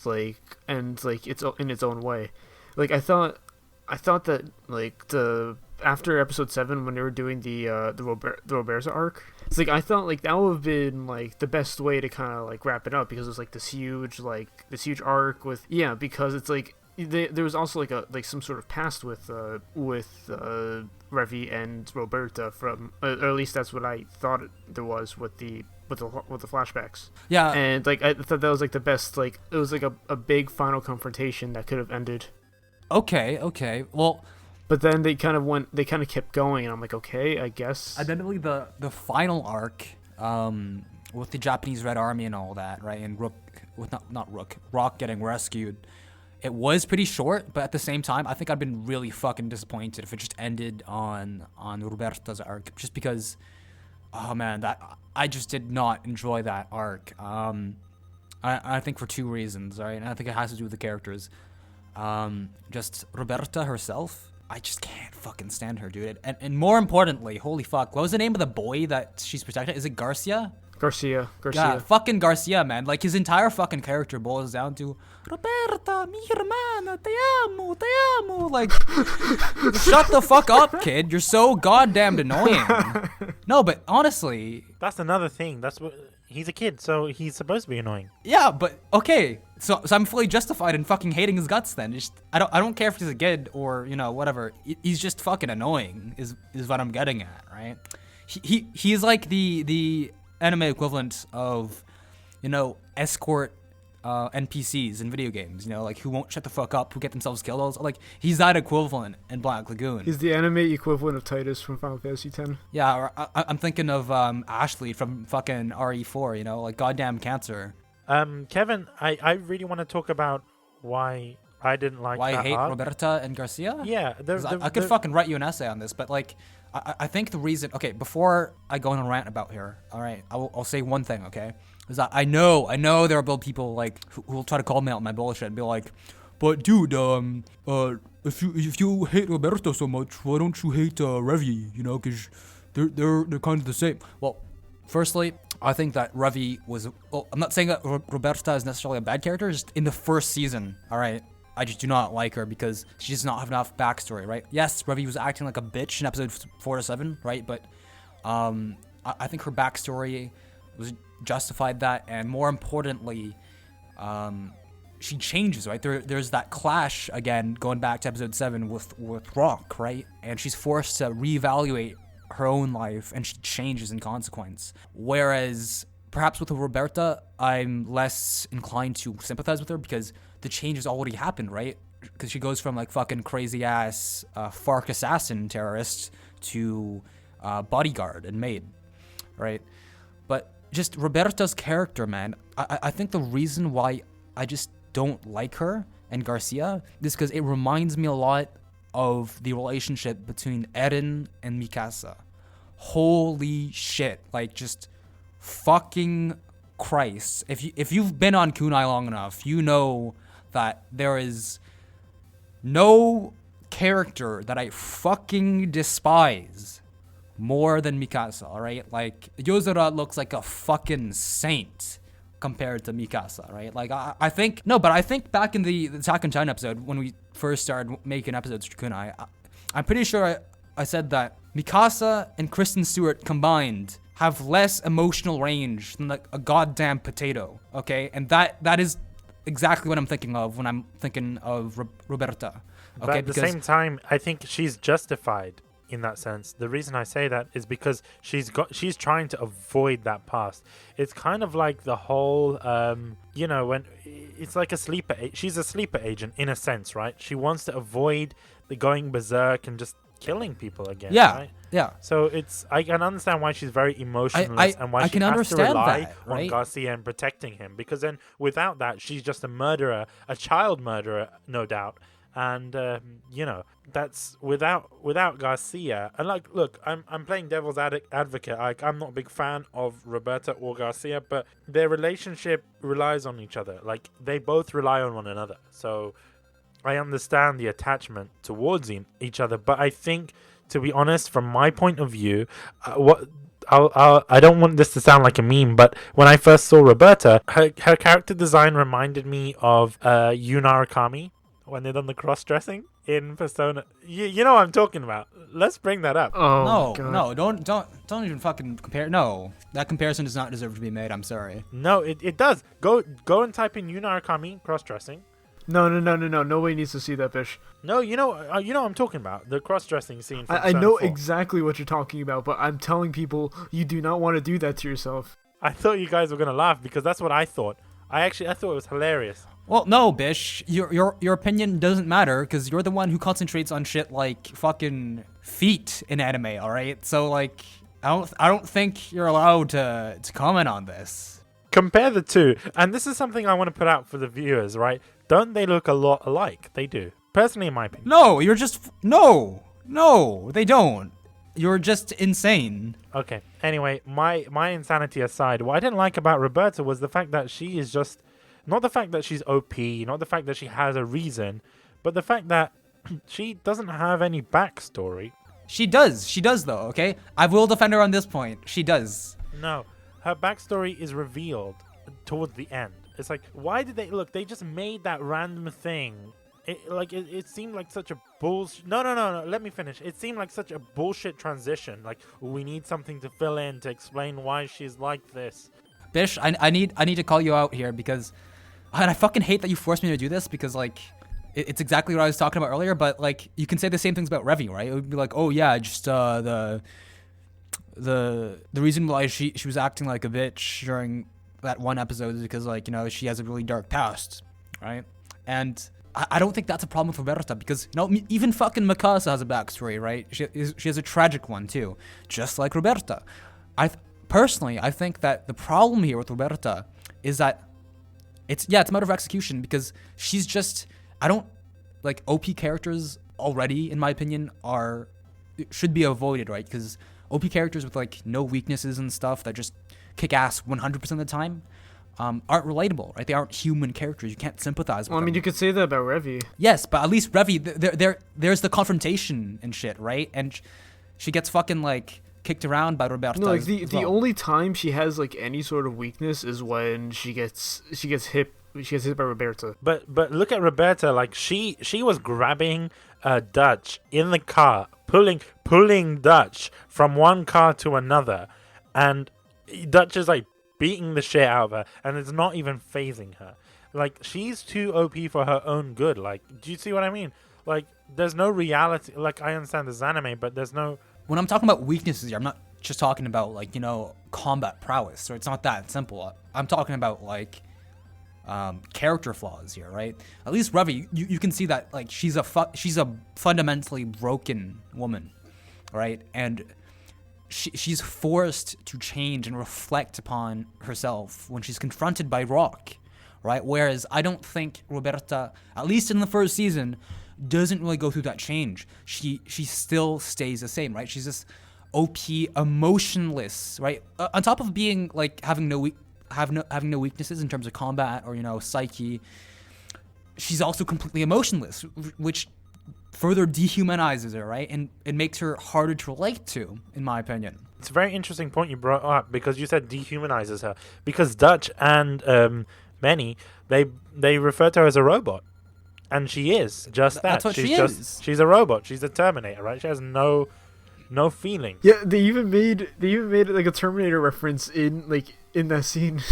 it's in its own way. Like I thought that like after episode 7 when they were doing the Roberta arc, it's like I thought like that would have been like the best way to kind of like wrap it up because it was like this huge arc with because it's like there was also like some sort of past with Revy and Roberta from or at least that's what I thought there was with the flashbacks. Yeah, and like I thought that was like the best, like it was like a big final confrontation that could have ended. Okay. Well, but then they kind of kept going, and I'm like, okay, I guess. Admittedly, the final arc, with the Japanese Red Army and all that, right, and Rock getting rescued. It was pretty short, but at the same time, I think I'd been really fucking disappointed if it just ended on Roberta's arc, just because, oh man, that I just did not enjoy that arc. I think for 2 reasons, right? And I think it has to do with the characters. Just Roberta herself, I just can't fucking stand her, dude. And more importantly, holy fuck, what was the name of the boy that she's protecting? Is it Garcia? Garcia. Yeah, fucking Garcia, man. Like, his entire fucking character boils down to Roberta, mi hermana, te amo. Like, shut the fuck up, kid. You're so goddamn annoying. No, but honestly... That's another thing. That's what... He's a kid, so he's supposed to be annoying. Yeah, but, okay. So I'm fully justified in fucking hating his guts then. Just, I don't care if he's a kid or, you know, whatever. He's just fucking annoying, is what I'm getting at, right? He's like the anime equivalent of, you know, escort NPCs in video games, you know, like who won't shut the fuck up, who get themselves killed. Like, he's that equivalent in Black Lagoon. He's the anime equivalent of Titus from Final Fantasy X. Yeah, or I'm thinking of Ashley from fucking RE4, you know, like goddamn cancer. Kevin, I really want to talk about why I didn't like why that I hate arc. Roberta and Garcia. Yeah, I could fucking write you an essay on this, but like, I think the reason. Okay, before I go on a rant about her, all right, I'll say one thing. Okay, is that I know there are people like who will try to call me out on my bullshit and be like, but dude, if you hate Roberta so much, why don't you hate Revy? You know, because they're kind of the same. Well, firstly, I think that Revy was. Well, I'm not saying that Roberta is necessarily a bad character. Just in the first season, all right, I just do not like her because she does not have enough backstory, right? Yes, Revy was acting like a bitch in episode 4 to 7, right? But I think her backstory was justified that, and more importantly, she changes, right? There's that clash again, going back to episode 7 with Rock, right? And she's forced to reevaluate her own life, and she changes in consequence. Whereas perhaps with Roberta, I'm less inclined to sympathize with her because the change has already happened, right? Because she goes from like fucking crazy ass FARC assassin terrorist to bodyguard and maid, right? But just Roberta's character, man, I think the reason why I just don't like her and Garcia is because it reminds me a lot of the relationship between Eren and Mikasa. Holy shit, like just fucking Christ. If you've been on Kunai long enough, you know that there is no character that I fucking despise more than Mikasa, alright? Like, Yozora looks like a fucking saint compared to Mikasa, right? Like, I think back in the Attack on Titan episode, when we first started making episodes for Kunai, I'm pretty sure I said that Mikasa and Kristen Stewart combined have less emotional range than like a goddamn potato, okay? And that is exactly what I'm thinking of when I'm thinking of Roberta. Okay, but at the same time, I think she's justified in that sense. The reason I say that is because she's trying to avoid that past. It's kind of like the whole, when it's like she's a sleeper agent in a sense, right? She wants to avoid the going berserk and just killing people again. Yeah, right? yeah. So I can understand why she's very emotionless and why she has to rely on Garcia and protecting him. Because then without that, she's just a murderer, a child murderer, no doubt. And that's without Garcia. And like, look, I'm playing devil's advocate. Like, I'm not a big fan of Roberta or Garcia, but their relationship relies on each other. Like, they both rely on one another. So I understand the attachment towards each other. But I think, to be honest, from my point of view, I don't want this to sound like a meme, but when I first saw Roberta, her character design reminded me of Yuna Arakami when they done the cross-dressing in Persona. You know what I'm talking about. Let's bring that up. Oh, No, don't even fucking compare. No, that comparison does not deserve to be made. I'm sorry. No, it does. Go and type in Yuna Arakami cross-dressing. No. Nobody needs to see that, bitch. No, you know what I'm talking about. The cross-dressing scene from I know 4. exactly what you're talking about, but I'm telling people you do not want to do that to yourself. I thought you guys were going to laugh because that's what I thought. I thought it was hilarious. Well, no, Bish. Your opinion doesn't matter because you're the one who concentrates on shit like fucking feet in anime. All right, so like, I don't think you're allowed to comment on this. Compare the two, and this is something I want to put out for the viewers, right? Don't they look a lot alike? They do. Personally, in my opinion. No, you're just no, they don't. You're just insane. Okay. Anyway, my insanity aside, what I didn't like about Roberta was the fact that she is just not the fact that she's OP, not the fact that she has a reason, but the fact that she doesn't have any backstory. She does though. Okay, I will defend her on this point. She does. No, her backstory is revealed towards the end. It's like, why did they just made that random thing. It seemed like such a bullshit. No. Let me finish. It seemed like such a bullshit transition. Like, we need something to fill in to explain why she's like this. Bish, I need to call you out here because, and I fucking hate that you forced me to do this because like, it's exactly what I was talking about earlier. But like, you can say the same things about Revy, right? It would be like, oh yeah, just the reason why she was acting like a bitch during that one episode is because like, she has a really dark past, right? And I don't think that's a problem with Roberta because, even fucking Mikasa has a backstory, right? She has a tragic one too, just like Roberta. Personally, I think that the problem here with Roberta is that it's a matter of execution because she's just, OP characters already, in my opinion, should be avoided, right? Because OP characters with like no weaknesses and stuff that just kick ass 100% of the time aren't relatable, right? They aren't human characters. You can't sympathize with them. Well, I mean, you could say that about Revy. Yes, but at least Revy, there's the confrontation and shit, right? And she gets fucking like kicked around by Roberta. No, like the only time she has like any sort of weakness is when she gets hit by Roberta. But look at Roberta. Like, she was grabbing Dutch in the car, pulling Dutch from one car to another, and Dutch is like beating the shit out of her, and it's not even phasing her. Like, she's too OP for her own good. Like, do you see what I mean? Like, there's no reality. Like, I understand this is anime, but there's no. When I'm talking about weaknesses here, I'm not just talking about like combat prowess. So it's not that simple. I'm talking about like character flaws here, right? At least Revy, you can see that like she's a fundamentally broken woman, right? And she's forced to change and reflect upon herself when she's confronted by Rock, right? Whereas I don't think Roberta, at least in the first season, doesn't really go through that change. She still stays the same, right? She's this OP, emotionless, right? On top of being like having no weaknesses in terms of combat or psyche, she's also completely emotionless, which further dehumanizes her, right? And it makes her harder to relate to, in my opinion. It's a very interesting point you brought up because you said dehumanizes her. Because Dutch and Benny, they refer to her as a robot. And she is just that. That's what she is. She's a robot. She's a Terminator, right? She has no feeling. Yeah, they even made like a Terminator reference in that scene.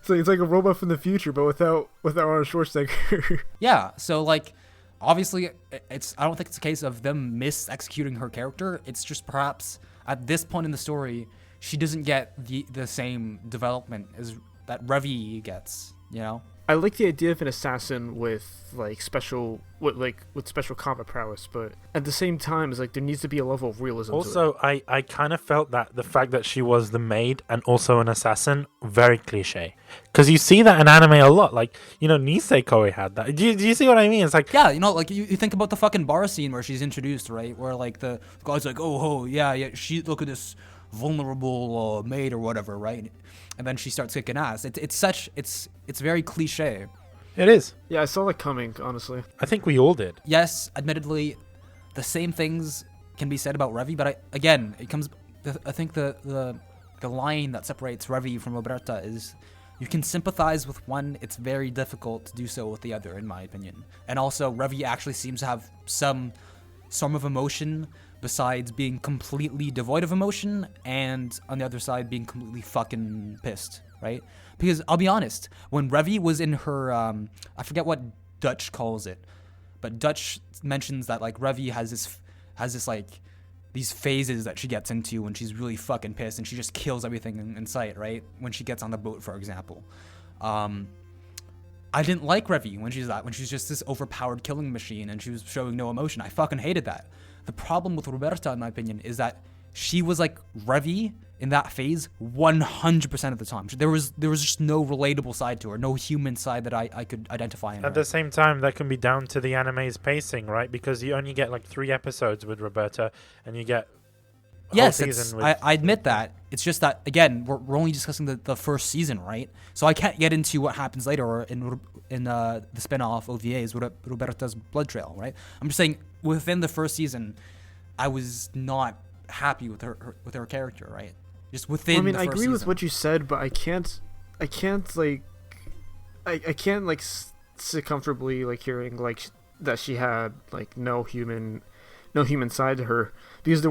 It's like a robot from the future, but without Arnold Schwarzenegger. Yeah, so like obviously I don't think it's a case of them mis-executing her character. It's just perhaps at this point in the story she doesn't get the same development as that Revy gets, I like the idea of an assassin with special combat prowess, but at the same time, it's like there needs to be a level of realism. Also, to it. I kind of felt that the fact that she was the maid and also an assassin, very cliche. Because you see that in anime a lot. Like, Nisekoi had that. Do you see what I mean? It's like... Yeah, like, you think about the fucking bar scene where she's introduced, right? Where, like, the guy's like, oh, yeah, look at this vulnerable maid or whatever, right? And then she starts kicking ass. It's very cliche. It is. Yeah, I saw that coming, honestly. I think we all did. Yes, admittedly, the same things can be said about Revy, but I think the line that separates Revy from Roberta is you can sympathize with one, it's very difficult to do so with the other, in my opinion. And also, Revy actually seems to have some of emotion besides being completely devoid of emotion, and on the other side being completely fucking pissed, right? Because I'll be honest, when Revy was in her, I forget what Dutch calls it, but Dutch mentions that like Revy has this like these phases that she gets into when she's really fucking pissed and she just kills everything in sight, right? When she gets on the boat, for example. I didn't like Revy when she's just this overpowered killing machine and she was showing no emotion. I fucking hated that. The problem with Roberta, in my opinion, is that she was like Revy in that phase 100% of the time. There was just no relatable side to her, no human side that I could identify in her. At the same time, that can be down to the anime's pacing, right? Because you only get like 3 episodes with Roberta, and you get yes, I admit that. It's just that, again, we're only discussing the first season, right? So I can't get into what happens later or in the spin-off OVAs with Roberta's blood trail, right? I'm just saying, within the first season, I was not happy with her character, right? Just within. Well, I agree season. With what you said, but I can't sit comfortably like hearing like that she had like no human side to her, because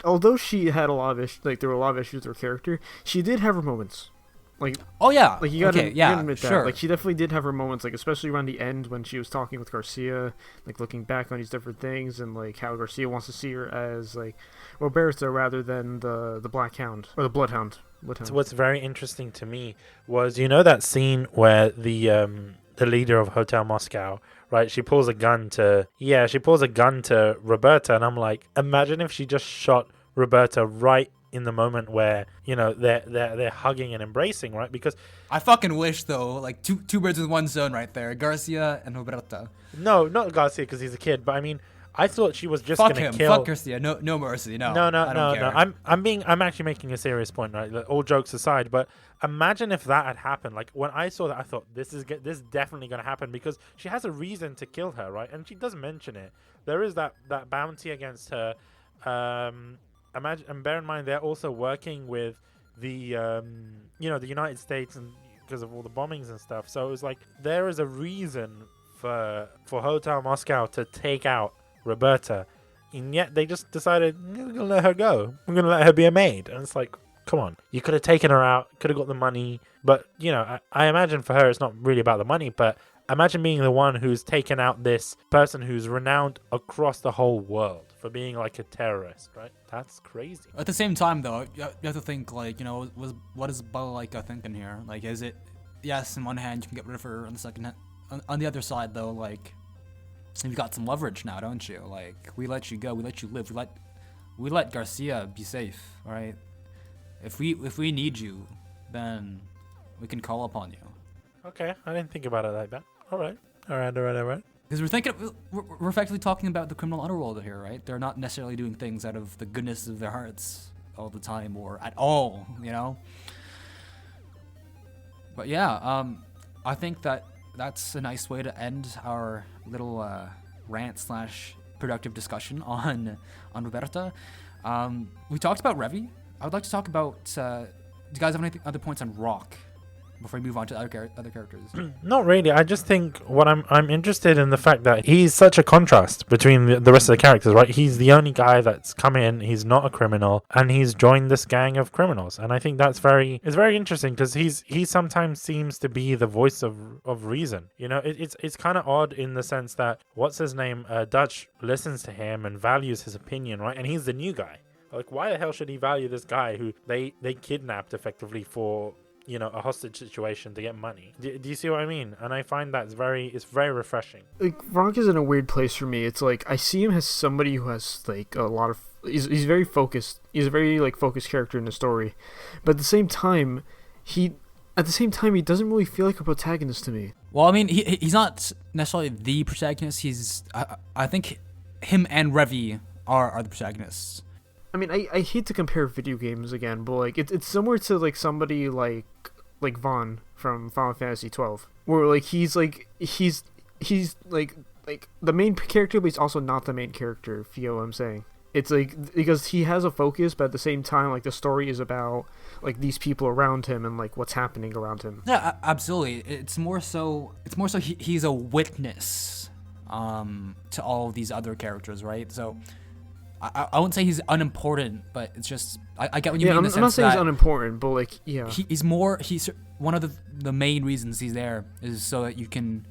although she had a lot of issues, like there were a lot of issues with her character, she did have her moments. Like, oh yeah, like you gotta admit that. Sure. Like she definitely did have her moments, like especially around the end when she was talking with Garcia, like looking back on these different things and like how Garcia wants to see her as like Roberta rather than the Black Hound or the Bloodhound. So what's very interesting to me was that scene where the leader of Hotel Moscow, right? She pulls a gun to Roberta, and I'm like, imagine if she just shot Roberta right in the moment where they're hugging and embracing, right? Because I fucking wish though, like two birds with one stone right there, Garcia and Roberta. No, not Garcia because he's a kid, but I mean, I thought she was just gonna kill. Fuck Garcia. No mercy. No. I'm actually making a serious point, right? Like, all jokes aside, but imagine if that had happened. Like when I saw that, I thought this is definitely gonna happen because she has a reason to kill her, right? And she does mention it. There is that bounty against her. Imagine, and bear in mind they're also working with the the United States, and because of all the bombings and stuff. So it was like there is a reason for Hotel Moscow to take out Roberta, and yet they just decided we're gonna let her go. We're gonna let her be a maid, and it's like, come on, you could have taken her out, could have got the money, but I imagine for her it's not really about the money, but imagine being the one who's taken out this person who's renowned across the whole world for being like a terrorist, right? That's crazy. At the same time, though, you have to think like, what is Balalaika thinking here? Like, is it, yes, on one hand you can get rid of her, on the second hand, on the other side though, like, you've got some leverage now, don't you? Like, we let you go, we let you live, we let Garcia be safe, all right? If we need you, then we can call upon you. Okay, I didn't think about it like that. All right. Because we're effectively talking about the criminal underworld here, right? They're not necessarily doing things out of the goodness of their hearts all the time or at all, But yeah, I think that's a nice way to end our little rant/productive discussion on Roberta. We talked about Revy. I would like to talk about. Do you guys have any other points on Rock before we move on to other characters? Not really. I just think what I'm interested in the fact that he's such a contrast between the rest of the characters, right? He's the only guy that's come in. He's not a criminal, and he's joined this gang of criminals. And I think it's very interesting because he sometimes seems to be the voice of reason. It's kind of odd in the sense that what's his name, Dutch listens to him and values his opinion, right? And he's the new guy. Like, why the hell should he value this guy who they kidnapped effectively for a hostage situation to get money. Do you see what I mean? And I find it's very refreshing. Like, Rock is in a weird place for me. It's like I see him as somebody who has like a lot of. He's very focused. He's a very like focused character in the story, but at the same time, he doesn't really feel like a protagonist to me. Well, I mean, he's not necessarily the protagonist. I think him and Revy are the protagonists. I mean, I hate to compare video games again, but like it's similar to like somebody like Vaughn from Final Fantasy 12, where like he's like the main character, but he's also not the main character. If you know what I'm saying? It's like because he has a focus, but at the same time, like the story is about like these people around him and like what's happening around him. Yeah, absolutely. It's more so he's a witness to all of these other characters, right? So I wouldn't say he's unimportant, but it's just I get what you mean. I'm not saying he's unimportant, but like he's one of the main reasons he's there is so that you can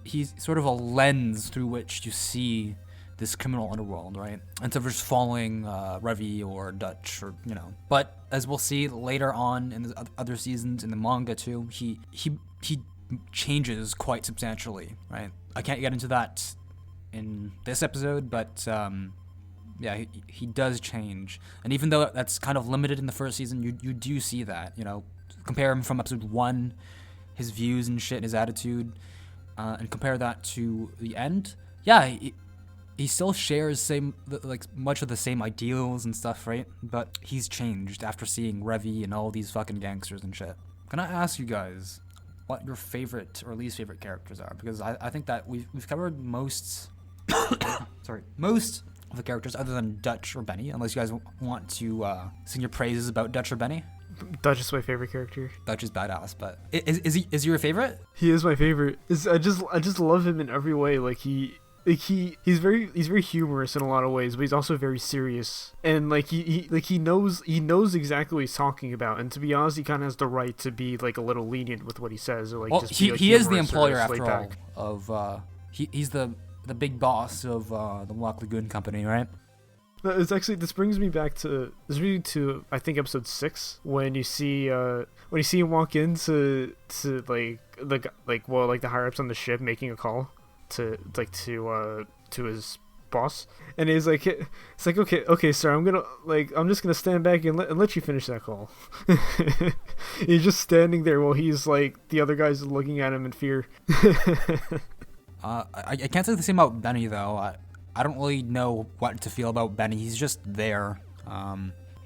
he's sort of a lens through which you see this criminal underworld, right? Instead of just following Revy or Dutch or But as we'll see later on in the other seasons in the manga too, he changes quite substantially, right? I can't get into that in this episode, but yeah, he does change. And even though that's kind of limited in the first season, you do see that, compare him from episode 1, his views and shit, his attitude, and compare that to the end. Yeah, he still shares much of the same ideals and stuff, right? But he's changed after seeing Revy and all these fucking gangsters and shit. Can I ask you guys what your favorite or least favorite characters are? Because I think that we've covered most most of the characters other than Dutch or Benny, unless you guys want to sing your praises about Dutch or Benny. Dutch is my favorite character. Dutch is badass, but is he your favorite? He is my favorite. I just love him in every way. Like he's very humorous in a lot of ways, but he's also very serious. And like he knows exactly what he's talking about. And to be honest, he kind of has the right to be like a little lenient with what he says, or like well, just be, like, he is the employer after all of he's the big boss of the Black Lagoon Company, right? This brings me to I think episode 6 when you see him walk into like the higher ups on the ship making a call to his boss, and he's like, it's like okay sir, I'm just gonna stand back and let you finish that call. He's just standing there while he's like the other guys looking at him in fear. I can't say the same about Benny though. I don't really know what to feel about Benny. He's just there.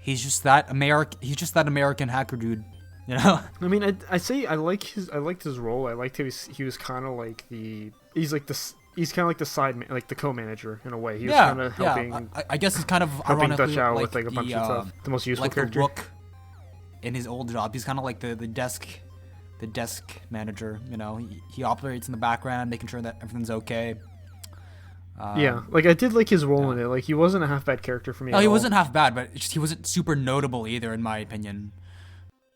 He's just that American hacker dude, I mean, I liked his role. I liked he was kind of like he's kind of like the side like the co-manager in a way. He was kind of helping. Yeah. I guess it's kind of helping Dutch out like with like a bunch of stuff. The most useful character. The Rook in his old job. He's kind of like the desk manager. He operates in the background, making sure that everything's okay. Yeah, like I did like his role in it. Like he wasn't a half bad character for me. No, he wasn't half bad, but he wasn't super notable either, in my opinion.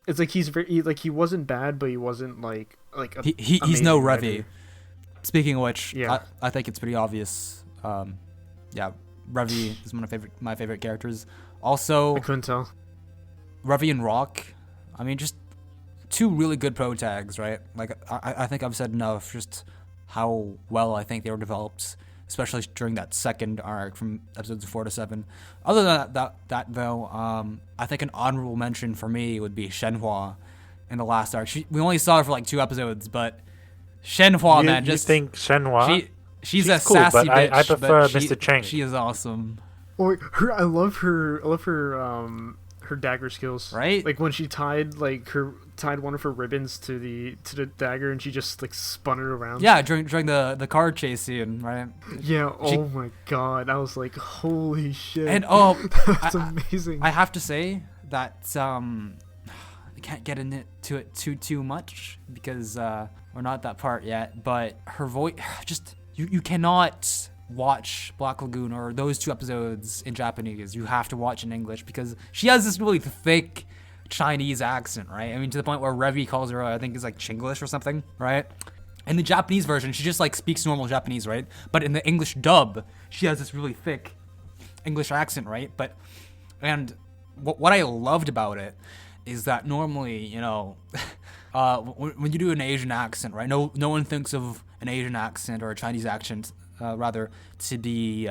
It's like he wasn't bad, but he wasn't like he's no Revy. Speaking of which, yeah. I think it's pretty obvious. Yeah, Revy is one of my favorite characters. Also, I couldn't tell. Revy and Rock, I mean, just two really good pro tags, right? Like I think I've said enough just how well I think they were developed, especially during that second arc from episodes 4 to 7. Other than that though, I think an honorable mention for me would be Shenhua in the last arc. We only saw her for like 2 episodes, but Shenhua, man, you think Shenhua? She's a cool, sassy but bitch. I prefer but Mr. Cheng. She is awesome. Or I love her dagger skills. Right? Like when she tied one of her ribbons to the dagger and she just like spun it around. Yeah, during the car chase scene, right? Yeah. Oh my god, I was like, holy shit. And that's amazing. I have to say that I can't get into it too much because we're not at that part yet. But her voice, just you cannot watch Black Lagoon or those 2 episodes in Japanese. You have to watch in English because she has this really thick Chinese accent, right? I mean, to the point where Revy calls her, I think it's like Chinglish or something, right? In the Japanese version, she just like speaks normal Japanese, right? But in the English dub, she has this really thick English accent, right? And what I loved about it is that normally, when you do an Asian accent, right? No one thinks of an Asian accent or a Chinese accent, rather, to be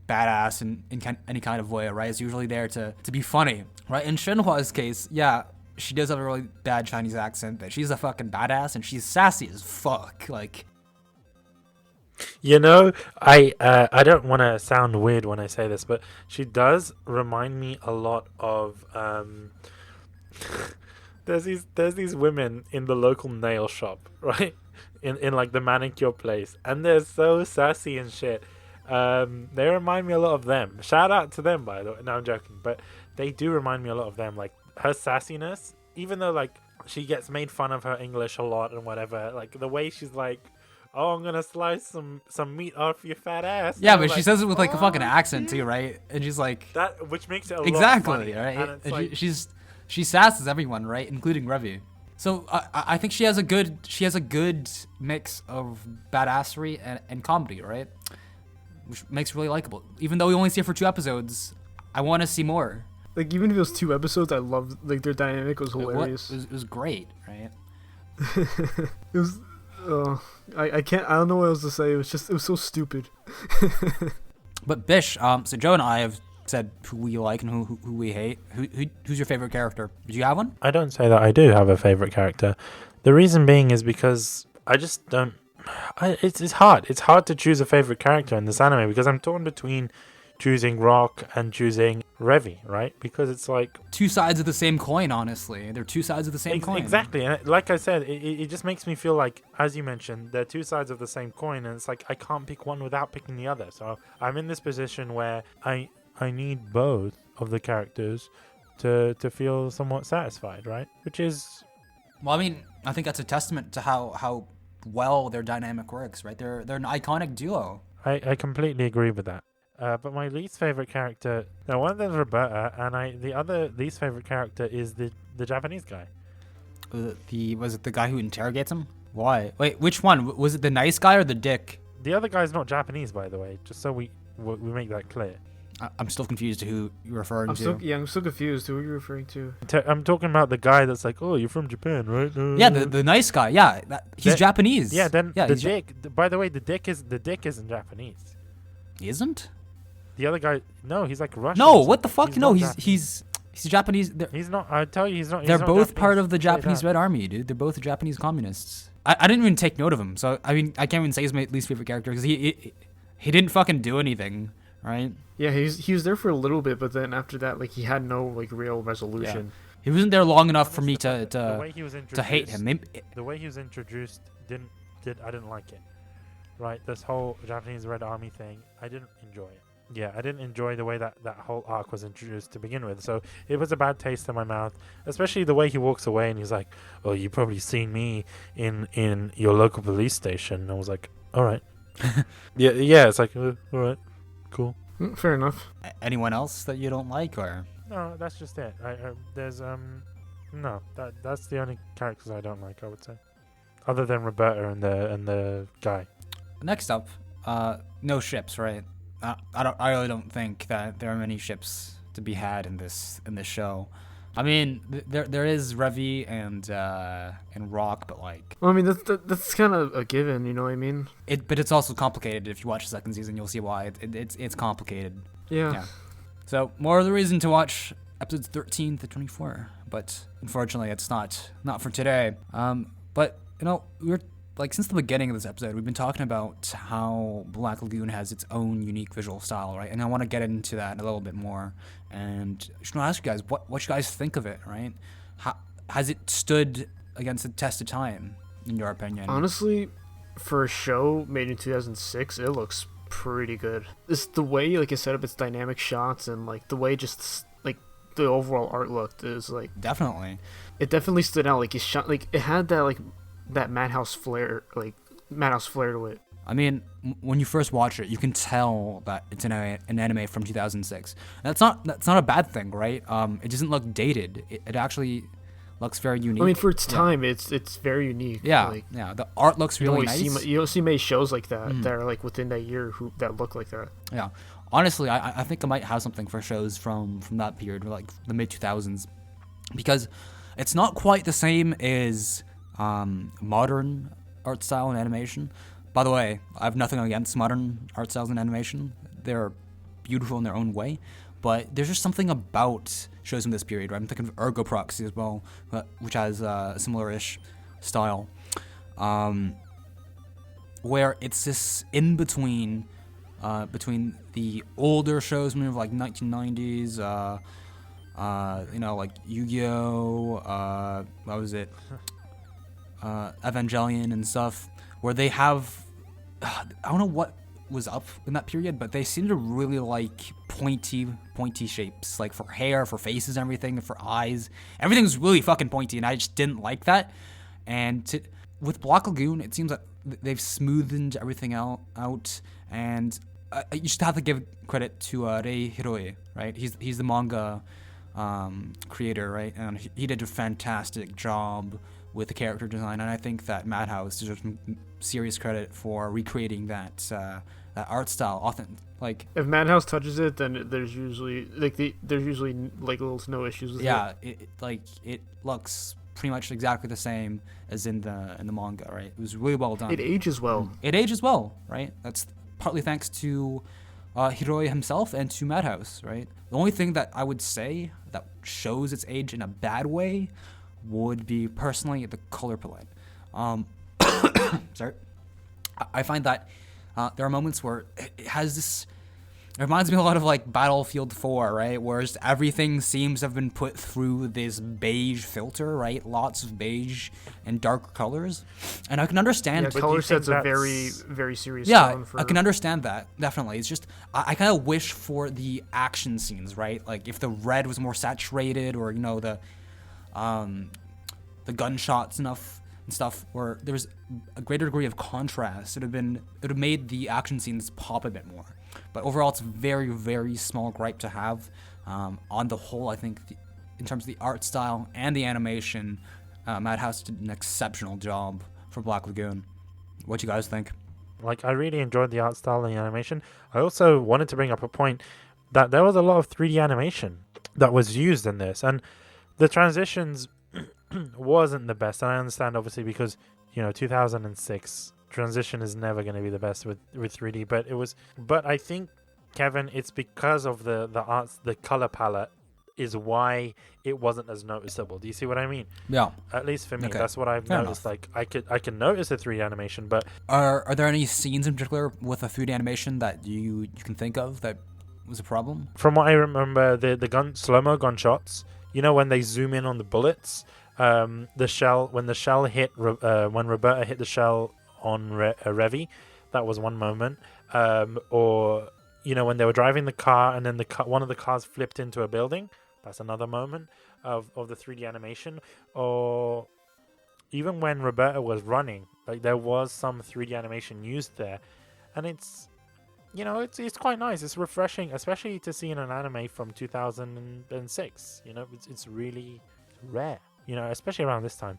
badass in any kind of way, right? It's usually there to be funny, right? In Shenhua's case, yeah, she does have a really bad Chinese accent, but she's a fucking badass and she's sassy as fuck. Like, You know, I don't want to sound weird when I say this, but she does remind me a lot of there's these women in the local nail shop, right? In like the manicure place, and they're so sassy and shit. They remind me a lot of them. Shout out to them, by the way. No, I'm joking, but they do remind me a lot of them. Like her sassiness, even though like she gets made fun of her English a lot and whatever, like the way she's like, "Oh, I'm gonna slice some meat off your fat ass." yeah, and but I'm she says it with like a fucking accent too, right? And she's like, that, which makes it a lot exactly, funny, right? And it's And like, she sasses everyone, right, including Revy. So I think she has a good mix of badassery and comedy, right? Which makes her really likable. Even though we only see her for 2 episodes, I want to see more. Like, even if it was 2 episodes, I loved, like, their dynamic was hilarious. It was great, right? It was, I don't know what else to say. It was so stupid. But Bish, so Joe and I have said who we like and who we hate. Who's your favorite character? Did you have one? I don't say that I do have a favorite character. The reason being is because I just don't. It's hard. It's hard to choose a favorite character in this anime because I'm torn between choosing Rock and choosing Revy, right? Because it's like 2 sides of the same coin, honestly. They're 2 sides of the same coin. Exactly. And like I said, it just makes me feel like, as you mentioned, they're 2 sides of the same coin, and it's like I can't pick one without picking the other. So I'm in this position where I need both of the characters to feel somewhat satisfied, right? Which is, Well, I mean, I think that's a testament to how well their dynamic works, right? They're an iconic duo. I completely agree with that. But my least favorite character, now one of them is Roberta, and the other least favorite character is the Japanese guy. Was it the guy who interrogates him? Why? Wait, which one? Was it the nice guy or the dick? The other guy's not Japanese, by the way, just so we make that clear. I'm still confused to who you're referring to. I'm so confused. Who are you referring to? I'm talking about the guy that's like, "Oh, you're from Japan, right?" Yeah, the nice guy. Yeah, he's Japanese. Yeah, then yeah, the dick. By the way, the dick isn't Japanese. He isn't? The other guy, no, he's like Russian. No, what the fuck? He's No, not he's Japanese. He's not. I tell you, he's not. They're he's not both Japanese. part of the Straight Japanese up. Red Army, dude. They're both Japanese communists. I didn't even take note of him, so I mean, I can't even say he's my least favorite character because he didn't fucking do anything, right? Yeah, he was there for a little bit, but then after that, like, he had no, like, real resolution. He wasn't there long enough for me The to way he was hate him. The way he was introduced I didn't like it. Right, this whole Japanese Red Army thing, I didn't enjoy it. Yeah, I didn't enjoy the way that whole arc was introduced to begin with. So it was a bad taste in my mouth, especially the way he walks away and he's like, "Oh, you probably seen me in your local police station." And I was like, "All right." yeah, it's like, "All right, cool." Fair enough. Anyone else that you don't like, or? No, that's just it. There's no, that's the only characters I don't like, I would say, other than Roberta and the guy. Next up, no ships, right? I really don't think that there are many ships to be had in this show. I mean, there is Revy and Rock, but like. Well, I mean, that's kind of a given, you know what I mean? But it's also complicated. If you watch the 2nd season, you'll see why it's complicated. Yeah. So more of the reason to watch episodes 13 to 24, but unfortunately, it's not for today. But you know, we're like, since the beginning of this episode, we've been talking about how Black Lagoon has its own unique visual style, right? And I want to get into that a little bit more. And I just want to ask you guys, what you guys think of it, right? How has it stood against the test of time, in your opinion? Honestly, for a show made in 2006, it looks pretty good. It's the way, like, it set up its dynamic shots and, like, the way just, like, the overall art looked is, like... Definitely. It definitely stood out. Like, it shot, like, it had that, like, that Madhouse flair to it. I mean, when you first watch it, you can tell that it's an anime from 2006. And that's not a bad thing, right? It doesn't look dated. It actually looks very unique. I mean, for its time, it's very unique. Yeah, like, yeah. The art looks really nice. You don't see many shows like that that are like within that year that look like that. Yeah, honestly, I think I might have something for shows from that period, like the mid 2000s, because It's not quite the same as modern art style and animation. By the way, I have nothing against modern art styles and animation. They're beautiful in their own way, but there's just something about shows from this period, right? I'm thinking of Ergo Proxy as well, which has a similar-ish style, where it's this in between the older shows, maybe like 1990s, like Yu-Gi-Oh, what was it, Evangelion and stuff, where they have, I don't know what was up in that period, but they seem to really like pointy shapes, like for hair, for faces, and everything, for eyes. Everything was really fucking pointy, and I just didn't like that. And with Black Lagoon, it seems that they've smoothed everything out, and you just have to give credit to Rei Hiroe, right? He's the manga creator, right? And he did a fantastic job with the character design, and I think that Madhouse deserves some serious credit for recreating that art style. Often, like, if Madhouse touches it, then there's usually little to no issues with it. Yeah, it looks pretty much exactly the same as in the manga, right? It was really well done. It ages well. It ages well, right? That's partly thanks to Hiroe himself and to Madhouse, right? The only thing that I would say that shows its age in a bad way would be, personally, the color palette. Sorry. I find that there are moments where it has this... It reminds me a lot of, like, Battlefield 4, right? Where just everything seems to have been put through this beige filter, right? Lots of beige and dark colors. And I can understand... Yeah, color set's a very, very serious tone for... I can understand that, definitely. It's just, I kind of wish for the action scenes, right? Like, if the red was more saturated, or, the gunshots and stuff, where there was a greater degree of contrast, it would have made the action scenes pop a bit more. But overall, it's a very, very small gripe to have. On the whole, I think in terms of the art style and the animation, Madhouse did an exceptional job for Black Lagoon. What do you guys think? Like, I really enjoyed the art style and the animation. I also wanted to bring up a point that there was a lot of 3D animation that was used in this, and the transitions wasn't the best. And I understand, obviously, because 2006 transition is never going to be the best with 3D, but I think, Kevin, it's because of the arts, the color palette is why it wasn't as noticeable. Do you see what I mean? Yeah. At least for me, Okay. that's what I've Fair noticed. enough. Like, I can notice the 3D animation, but Are there any scenes in particular with a 3D animation that you can think of that was a problem? from what I remember, the slow-mo gunshots, when they zoom in on the bullets, when the shell hit, when Roberta hit the shell on Revy, that was one moment. Or when they were driving the car and then one of the cars flipped into a building, that's another moment of the 3D animation. Or even when Roberta was running, like, there was some 3D animation used there, and it's quite nice. It's refreshing, especially to see in an anime from 2006. It's really rare, especially around this time.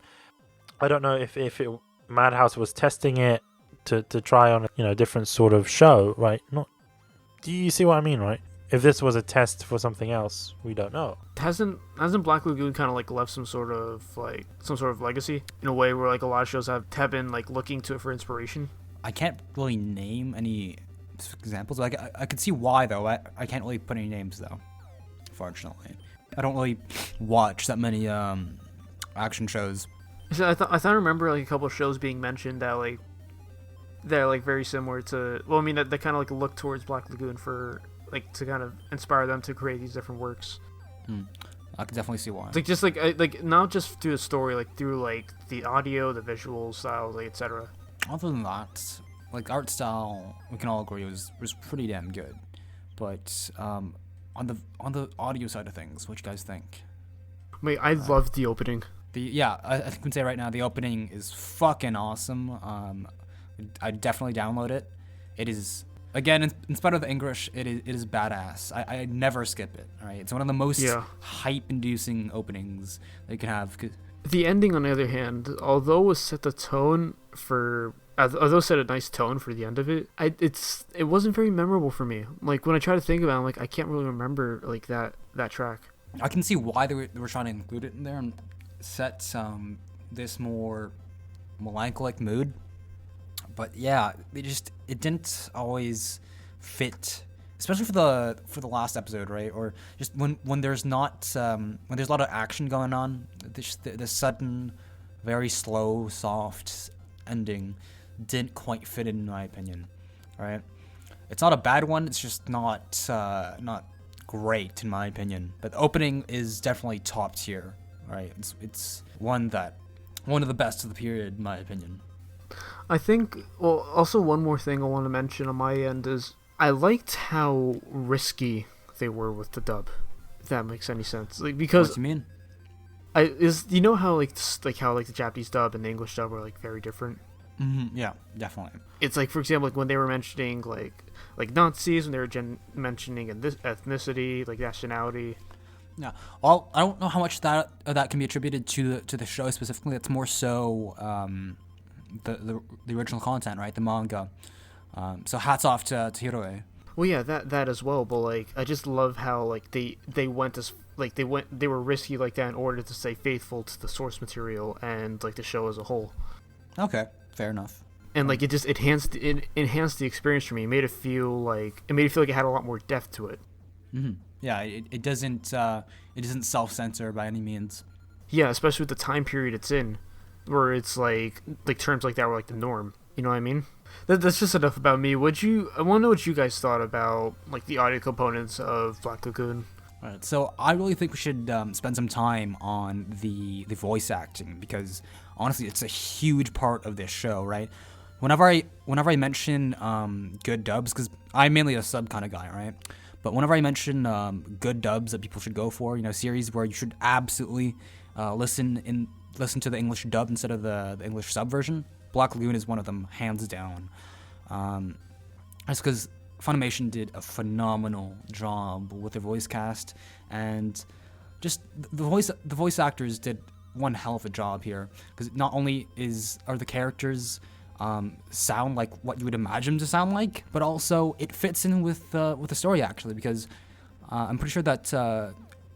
I don't know if Madhouse was testing it to try on a different sort of show, right? Do you see what I mean, right? If this was a test for something else, we don't know. Hasn't Black Lagoon kind of like left some sort of legacy in a way where like a lot of shows have been like looking to it for inspiration? I can't really name any examples. Like, I could see why, though. I can't really put any names, though, fortunately. I don't really watch that many action shows. So I thought I remember like a couple of shows being mentioned that like they're like very similar to. Well, I mean that they kind of like look towards Black Lagoon for like to kind of inspire them to create these different works. I can definitely see why. Like just like not just through the story, like through like the audio, the visual styles, like etc. Other than that, like, art style, we can all agree was pretty damn good. But on the audio side of things, what you guys think? Wait, I loved the opening. I think we can say right now the opening is fucking awesome. I'd definitely download it. It is, again, in spite of the English, it is badass. I never skip it. All right, it's one of the most hype-inducing openings that you can have. The ending, on the other hand, although it set a nice tone for the end of it, it wasn't very memorable for me. Like, when I try to think about it, I'm like, I can't really remember like that track. I can see why they were trying to include it in there, and set this more melancholic mood. But yeah, it didn't always fit, especially for the last episode, right? Or just when there's not when there's a lot of action going on, the sudden, very slow, soft ending didn't quite fit in my opinion, right? It's not a bad one. It's just not great in my opinion. But the opening is definitely top tier, right? It's one of the best of the period in my opinion. I think, well, also one more thing I want to mention on my end is I liked how risky they were with the dub, if that makes any sense. Like, because What do you mean? you know how how the Japanese dub and the English dub are like very different. Mm-hmm. Yeah, definitely. It's like, for example, like when they were mentioning like Nazis, when they were mentioning ethnicity, like nationality. Yeah. Well, I don't know how much that can be attributed to the show specifically. It's more so the original content, right? The manga. So hats off to Hiroe. Well, yeah, that as well. But like, I just love how like they were risky like that in order to stay faithful to the source material and like the show as a whole. Okay, fair enough. And like it just enhanced the experience for me. It made it feel like it had a lot more depth to it. Mm-hmm. Yeah, it doesn't self-censor by any means. Yeah, especially with the time period it's in, where it's like terms like that were like the norm. You know what I mean? That's just enough about me. I want to know what you guys thought about like the audio components of Black Lagoon. All right, so I really think we should spend some time on the voice acting because honestly, it's a huge part of this show, right? Whenever I mention good dubs, because I'm mainly a sub kind of guy, right? But whenever I mention good dubs that people should go for, series where you should absolutely listen to the English dub instead of the English sub version, Black Lagoon is one of them, hands down. That's because Funimation did a phenomenal job with their voice cast, and just the voice actors did one hell of a job here. Because not only are the characters sound like what you would imagine them to sound like, but also it fits in with the story actually. Because I'm pretty sure that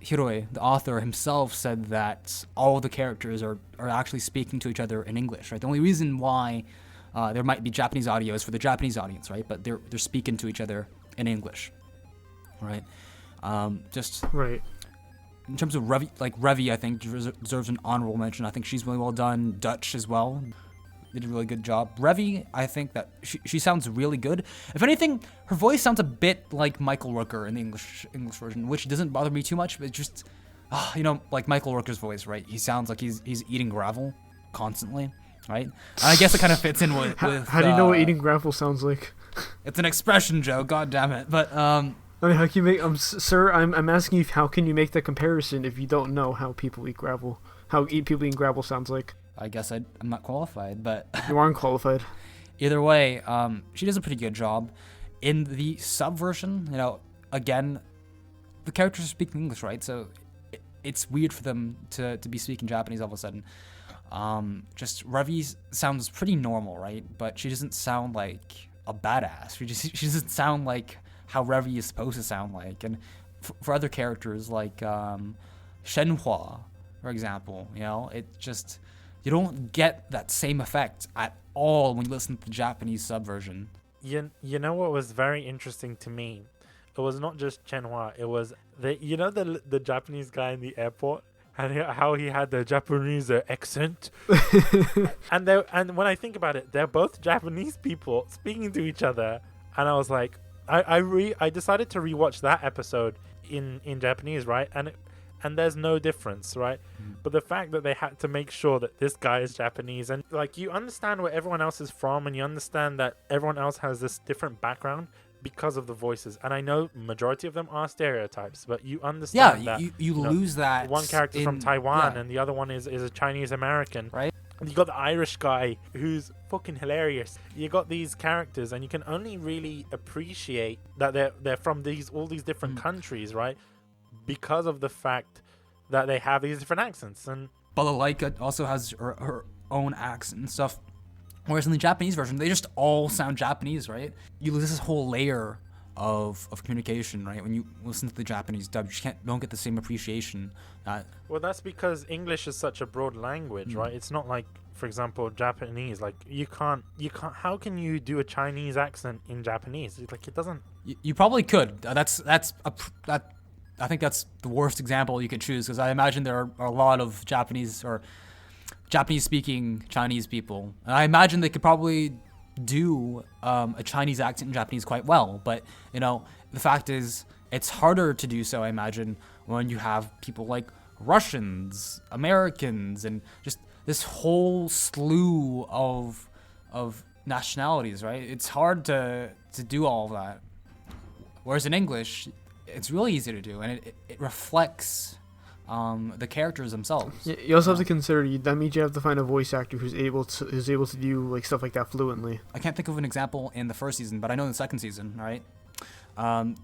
Hiroe, the author himself, said that all the characters are actually speaking to each other in English. Right. The only reason why there might be Japanese audio is for the Japanese audience, right? But they're speaking to each other in English, right? Just right. In terms of Revy, I think deserves an honorable mention. I think she's really well done. Dutch as well. They did a really good job. Revy, I think that she sounds really good. If anything, her voice sounds a bit like Michael Rooker in the English version, which doesn't bother me too much. But it's just, like Michael Rooker's voice, right? He sounds like he's eating gravel constantly, right? And I guess it kind of fits in with. How do you know what eating gravel sounds like? It's an expression, Joe. God damn it! But I mean, how can you make? Sir, I'm asking you, how can you make that comparison if you don't know how people eat gravel? How people eating gravel sounds like? I guess I'm not qualified, but you aren't qualified. Either way, she does a pretty good job. In the sub version, again, the characters are speaking English, right? So it's weird for them to be speaking Japanese all of a sudden. Just Revy sounds pretty normal, right? But she doesn't sound like a badass. She doesn't sound like how Revy is supposed to sound like. And for other characters like Shenhua, for example, it just, you don't get that same effect at all when you listen to the Japanese subversion. You know what was very interesting to me? It was not just Chenhua. It was the Japanese guy in the airport and how he had the Japanese accent. and when I think about it, they're both Japanese people speaking to each other, and I was like, I decided to rewatch that episode in Japanese, right? And there's no difference, right? But the fact that they had to make sure that this guy is Japanese, and like, you understand where everyone else is from, and you understand that everyone else has this different background because of the voices. And I know majority of them are stereotypes, but you understand that you lose that. One character from Taiwan and the other one is a Chinese American, right? And you got the Irish guy who's fucking hilarious. You got these characters, and you can only really appreciate that they're from all these different countries, right? Because of the fact that they have these different accents. And Balalaika also has her own accent and stuff. Whereas in the Japanese version, they just all sound Japanese, right? You lose this whole layer of communication, right? When you listen to the Japanese dub, you just don't get the same appreciation. Well, that's because English is such a broad language, right? It's not like, for example, Japanese. Like you can't. How can you do a Chinese accent in Japanese? Like it doesn't. You probably could. I think that's the worst example you could choose, because I imagine there are a lot of Japanese-speaking Chinese people, and I imagine they could probably do a Chinese accent in Japanese quite well. But the fact is, it's harder to do so, I imagine, when you have people like Russians, Americans, and just this whole slew of nationalities, right? It's hard to do all of that. Whereas in English, it's really easy to do, and it reflects the characters themselves. You also have to consider that means you have to find a voice actor who's able to do like stuff like that fluently. I can't think of an example in the first season, but I know in the second season, right?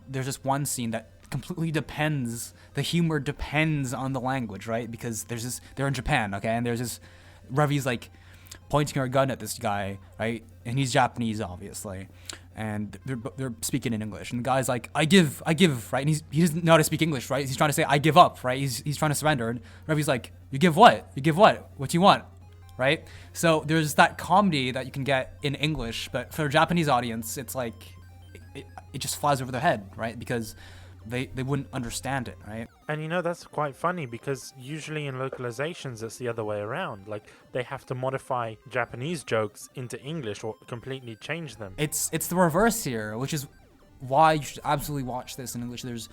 There's just one scene that completely depends. The humor depends on the language, right? Because they're in Japan, okay, and there's this Revy's like pointing her gun at this guy, right? And he's Japanese, obviously, and they're speaking in English, and the guy's like, I give, right? And he doesn't know how to speak English, right? He's trying to say, I give up, right? He's trying to surrender, and Revy's like, you give what? What do you want? Right? So there's that comedy that you can get in English, but for a Japanese audience, it's like it just flies over their head, right? Because they wouldn't understand it, right? And that's quite funny, because usually in localizations it's the other way around. Like they have to modify Japanese jokes into English or completely change them. It's the reverse here, which is why you should absolutely watch this in English. There's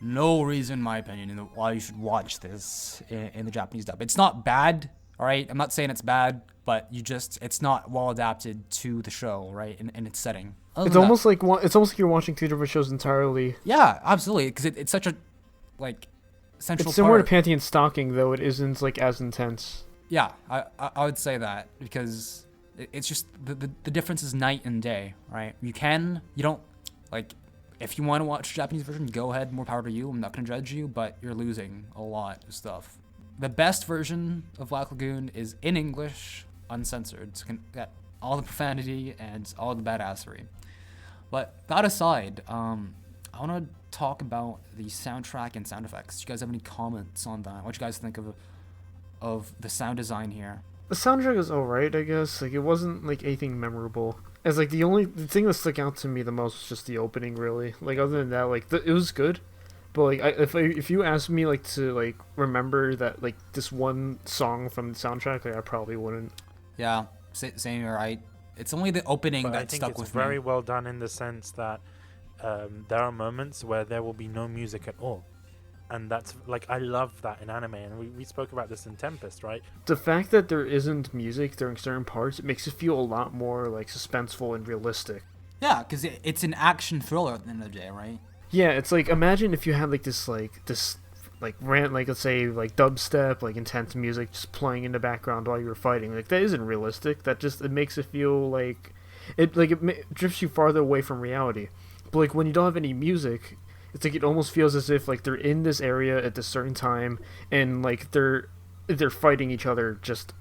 no reason, in my opinion, why you should watch this in the Japanese dub. It's not bad, all right? I'm not saying it's bad, but it's not well adapted to the show, right? In its setting. It's almost like you're watching two different shows entirely. Yeah, absolutely, because it's such a central. It's similar part. to Panty and Stocking, though it isn't like as intense. Yeah, I would say that, because it's just the difference is night and day, right? You don't if you want to watch the Japanese version, go ahead, more power to you. I'm not gonna judge you, but you're losing a lot of stuff. The best version of Black Lagoon is in English, uncensored, so you can get all the profanity and all the badassery. But that aside, I want to talk about the soundtrack and sound effects. Do you guys have any comments on that? What do you guys think of the sound design here? The soundtrack is alright, I guess. Like, it wasn't like anything memorable. As like the thing that stuck out to me the most was just the opening, really. Like, other than that, like it was good. But like, if you asked me like to like remember that like this one song from the soundtrack, like I probably wouldn't. Yeah, same here. It's only the opening that stuck with me. I think it's very well done in the sense that there are moments where there will be no music at all. And that's, like, I love that in anime. And we spoke about this in Tempest, right? The fact that there isn't music during certain parts, it makes it feel a lot more, like, suspenseful and realistic. Yeah, because it's an action thriller at the end of the day, right? Yeah, it's like, imagine if you had, like, this rant, like, let's say, like, dubstep, like, intense music just playing in the background while you were fighting. Like, that isn't realistic. It makes it feel like... It drifts you farther away from reality. But, like, when you don't have any music, it's like it almost feels as if, like, they're in this area at this certain time, and, like, they're fighting each other just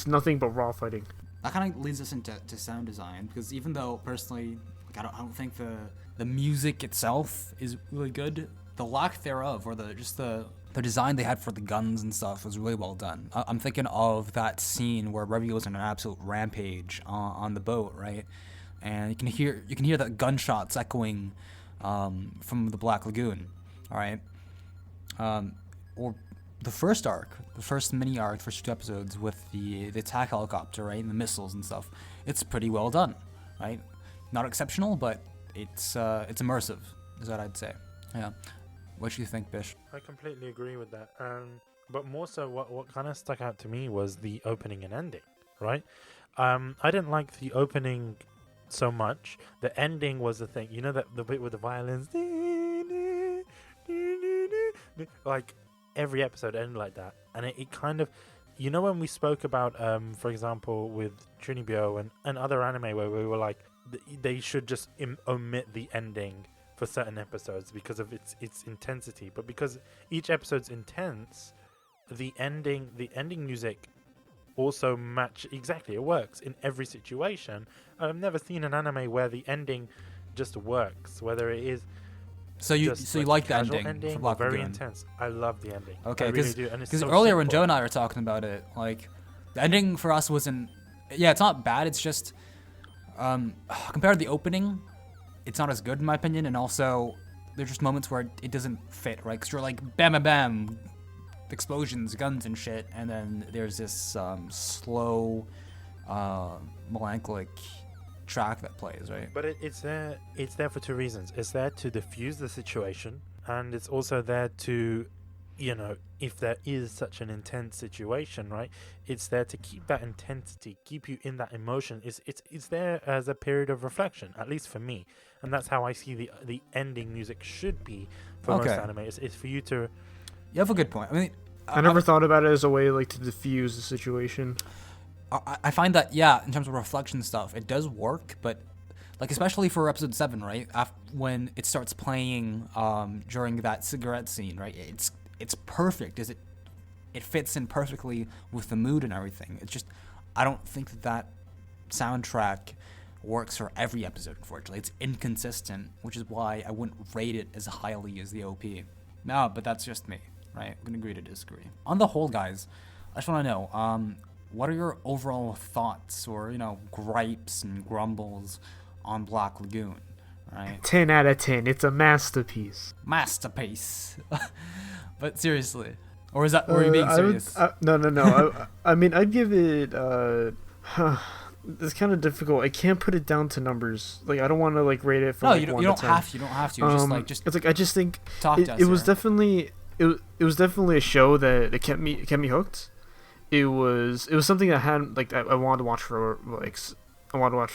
nothing but raw fighting. That kind of leads us into sound design, because even though, personally, like, I don't think the music itself is really good, the lack thereof, or the design they had for the guns and stuff was really well done. I'm thinking of that scene where Revy was on an absolute rampage on the boat, right? And you can hear the gunshots echoing from the Black Lagoon, all right? Or the first mini arc, first 2 episodes with the attack helicopter, right, and the missiles and stuff. It's pretty well done, right? Not exceptional, but it's immersive, is what I'd say. Yeah. What do you think, Bish? I completely agree with that. But more so, what kind of stuck out to me was the opening and ending, right? I didn't like the opening so much. The ending was the thing. You know, the bit with the violins? Like, every episode ended like that. And it kind of... You know, when we spoke about, for example, with Trinibyo and other anime where we were like, they should just omit the ending for certain episodes because of its intensity, but because each episode's intense, the ending music also match exactly. It works in every situation. I've never seen an anime where the ending just works. Whether it is so you like the casual ending for Black very Lagoon. Intense. I love the ending. Okay, I really do. And it's because so earlier when simple. Joe and I were talking about it, like the ending for us wasn't. Yeah, it's not bad. It's just compared to the opening, it's not as good in my opinion. And also, there's just moments where it doesn't fit, right? Because you're like bam, bam, bam, explosions, guns, and shit, and then there's this slow, melancholic track that plays, right? But it's there for two reasons. It's there to diffuse the situation, and it's also there to, if there is such an intense situation, right? It's there to keep that intensity, keep you in that emotion. It's there as a period of reflection, at least for me, and that's how I see the ending music should be for most anime. It's for you to. You have a good point. I mean, I never thought about it as a way like to diffuse the situation. I find that, yeah, in terms of reflection stuff, it does work, but like especially for episode 7, right? When it starts playing during that cigarette scene, right? It's perfect. It fits in perfectly with the mood and everything. It's just I don't think that soundtrack works for every episode. Unfortunately, it's inconsistent, which is why I wouldn't rate it as highly as the OP. No, but that's just me, right? I'm gonna agree to disagree. On the whole, guys, I just want to know. What are your overall thoughts or, gripes and grumbles on Black Lagoon, right? 10 out of 10. It's a masterpiece. Masterpiece. But seriously. Or were you being serious? No. I mean, I'd give it, it's kind of difficult. I can't put it down to numbers. Like, I don't want to, rate it from, you don't have to. You don't have to. It's like, I just think it was definitely, it was definitely a show that it kept me hooked. It was something that had I wanted to watch for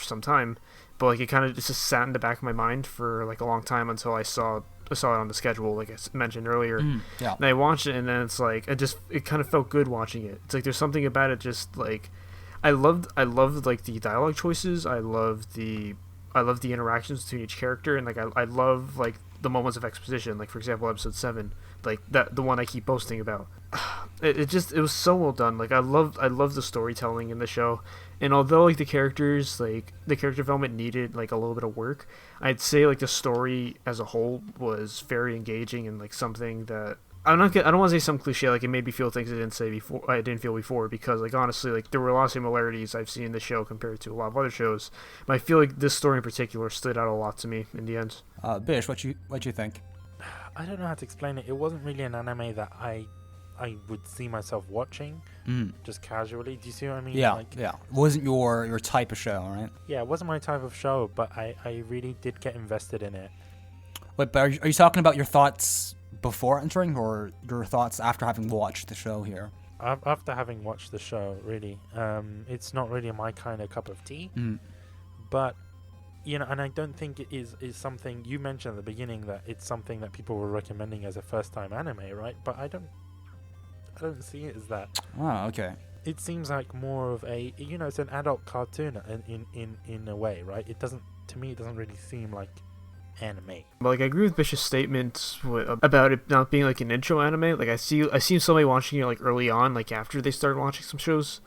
some time, but it kind of just sat in the back of my mind for a long time until I saw it on the schedule, like I mentioned earlier. Yeah. And I watched it, and then it's it kind of felt good watching it. It's there's something about it just I loved the dialogue choices. I loved the interactions between each character, and I love the moments of exposition. For example, episode 7, the one I keep boasting about. It was so well done. I love the storytelling in the show, and although the characters the character development needed a little bit of work, I'd say the story as a whole was very engaging and something that I don't want to say some cliche it made me feel things I didn't feel before, because honestly there were a lot of similarities I've seen in the show compared to a lot of other shows, but I feel this story in particular stood out a lot to me in the end. Bish, what you think? I don't know how to explain it. It wasn't really an anime that I would see myself watching just casually. Do you see what I mean? Yeah, yeah. It wasn't your type of show, right? Yeah, it wasn't my type of show, but I really did get invested in it. Wait, but are you talking about your thoughts before entering, or your thoughts after having watched the show here? After having watched the show, really. It's not really my kind of cup of tea, but and I don't think it is something you mentioned at the beginning, that it's something that people were recommending as a first-time anime, right? But I don't see it as that. Oh, okay. It seems like more of a, it's an adult cartoon in a way, right? To me, it doesn't really seem like anime. Well, I agree with Bish's statement about it not being an intro anime. I see somebody watching it early on, after they start watching some shows,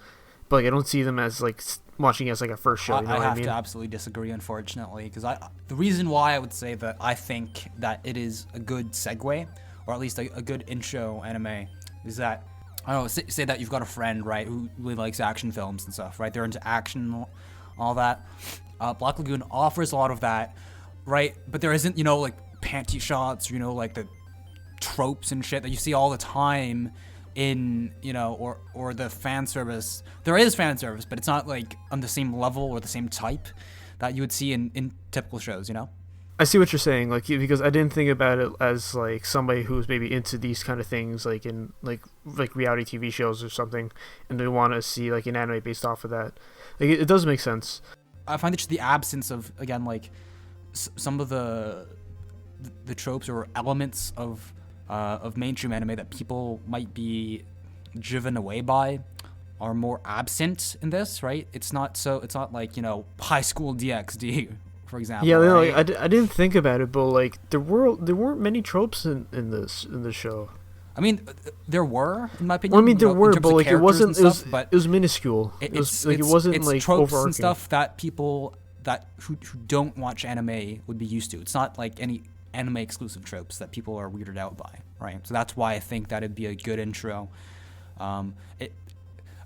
but I don't see them as watching it as a first show. You know I what I have mean? to absolutely disagree, unfortunately, because the reason why I would say that I think that it is a good segue, or at least a good intro anime, is that I don't know. Say that you've got a friend, right, who really likes action films and stuff, right? They're into action, all that. Black Lagoon offers a lot of that, right? But there isn't, panty shots, the tropes and shit that you see all the time in, or the fan service. There is fan service, but it's not on the same level or the same type that you would see in typical shows, I see what you're saying, because I didn't think about it as somebody who's maybe into these kind of things, in reality TV shows or something, and they want to see an anime based off of that. It does make sense. I find that just the absence of, again, some of the tropes or elements of mainstream anime that people might be driven away by are more absent in this, right? It's not High School DxD, for example. Yeah, right? I didn't think about it, but there weren't many tropes in the show. I mean, there were, in my opinion. Well, I mean, there were, but it wasn't. It was minuscule. It wasn't it's tropes overarching and stuff that that who don't watch anime would be used to. It's not like any anime exclusive tropes that people are weirded out by, right? So that's why I think that'd be a good intro.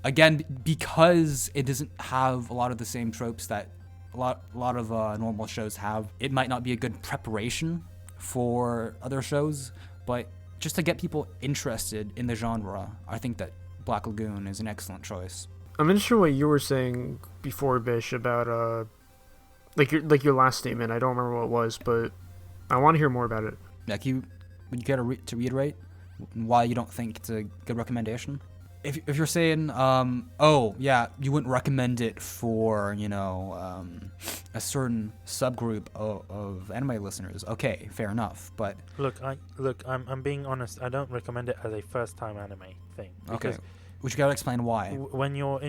Again, because it doesn't have a lot of the same tropes that a lot of normal shows have, it might not be a good preparation for other shows, but just to get people interested in the genre, I think that Black Lagoon is an excellent choice. I'm interested in what you were saying before, Bish, about like your last statement. I don't remember what it was, but I want to hear more about it. Like, would you care to reiterate why you don't think it's a good recommendation? If you're saying, oh yeah, you wouldn't recommend it for, a certain subgroup of anime listeners, okay, fair enough. But I'm being honest. I don't recommend it as a first-time anime thing. Okay, which you gotta explain why. When you're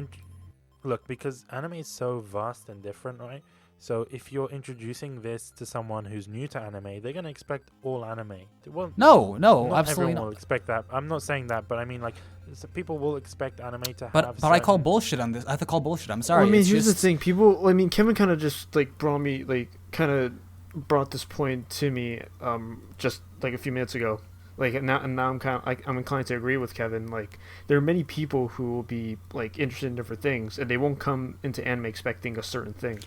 because anime is so vast and different, right? So if you're introducing this to someone who's new to anime, they're gonna expect all anime. Well, no, not absolutely everyone not. will expect that. I'm not saying that, but I mean, like, people will expect anime to have. But I call bullshit on this. I have to call bullshit. I'm sorry. Well, here's the thing. Kevin kind of just brought this point to me, just like a few minutes ago. Now I'm inclined to agree with Kevin. Like, there are many people who will be like interested in different things, and they won't come into anime expecting a certain thing.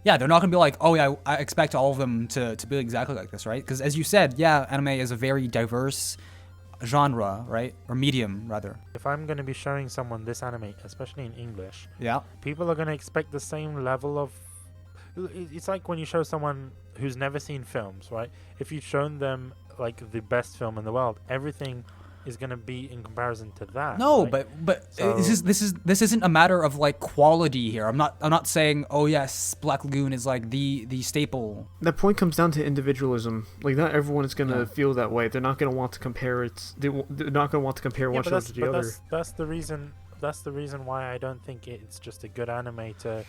Yeah, they're not going to be like, oh yeah, I expect all of them to be exactly like this, right? Because as you said, yeah, anime is a very diverse genre, right? Or medium, rather. If I'm going to be showing someone this anime, especially in English, yeah, people are going to expect the same level of... It's like when you show someone who's never seen films, right? If you've shown them, like, the best film in the world, everything is going to be in comparison to that. No, right? but so, this isn't a matter of like quality here. I'm not saying, oh yes, Black Lagoon is like the staple. That point comes down to individualism. Like, not everyone is going to feel that way. They're not going to want to compare they're not going to want to compare one show to the other. That's the reason why I don't think it's just a good anime to...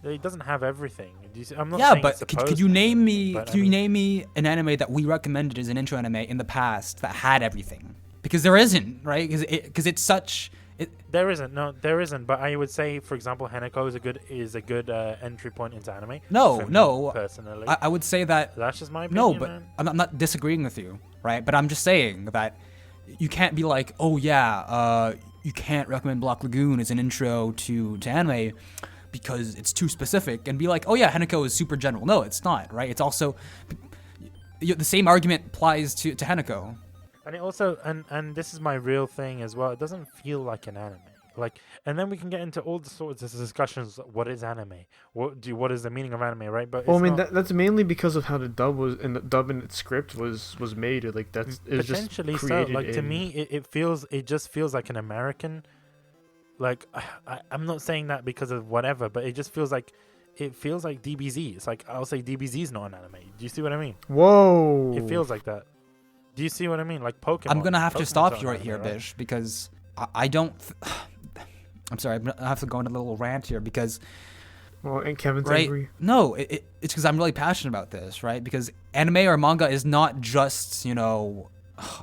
It doesn't have everything. I'm not saying but could you name me an anime that we recommended as an intro anime in the past that had everything? Because there isn't, right? Because it's such. There isn't. But I would say, for example, Hanako is a good entry point into anime. No. Personally, I would say that. That's just my opinion. No, but I'm not disagreeing with you, right? But I'm just saying that you can't be like, oh yeah, you can't recommend Black Lagoon as an intro to anime because it's too specific, and be like, oh yeah, Hanako is super general. No, it's not, right? It's also the same argument applies to Hanako. And it also, and this is my real thing as well, it doesn't feel like an anime. Like, and then we can get into all the sorts of discussions. What is anime? What is the meaning of anime, right? But that's mainly because of how the dub in its script was made. Like, that's potentially just so. Like, to me, it just feels like an American. Like, I'm not saying that because of whatever, but it just feels like DBZ. It's like, I'll say DBZ is not an anime. Do you see what I mean? Whoa! It feels like that. Do you see what I mean? Like Pokemon. I'm gonna have to stop you right anime, here, right? Bish, because I don't. I'm sorry. I have to go on a little rant here because. Well, and Kevin's right? angry. No, it's because I'm really passionate about this, right? Because anime or manga is not just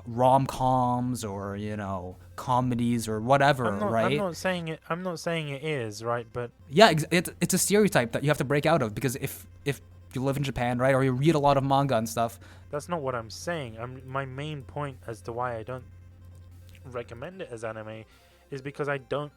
rom-coms or comedies or whatever, right? I'm not saying it is, right? But yeah, it's a stereotype that you have to break out of, because if you live in Japan, right, or you read a lot of manga and stuff. That's not what I'm saying. My main point as to why I don't recommend it as anime is because I don't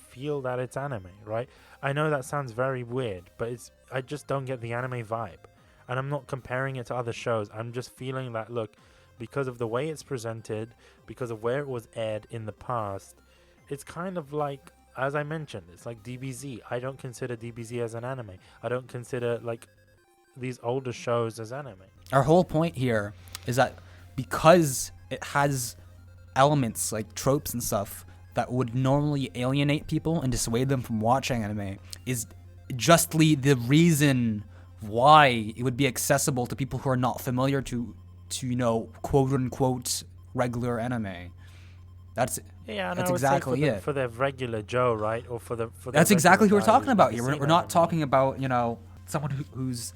feel that it's anime, right? I know that sounds very weird, but I just don't get the anime vibe. And I'm not comparing it to other shows. I'm just feeling that, look, because of the way it's presented, because of where it was aired in the past, it's kind of like, as I mentioned, it's like DBZ. I don't consider DBZ as an anime. I don't consider, like, these older shows as anime. Our whole point here is that because it has elements like tropes and stuff that would normally alienate people and dissuade them from watching anime is justly the reason why it would be accessible to people who are not familiar to quote unquote regular anime. That's exactly it. For the regular Joe, right? Or for the that's exactly who we're talking about here. We're not talking about someone who's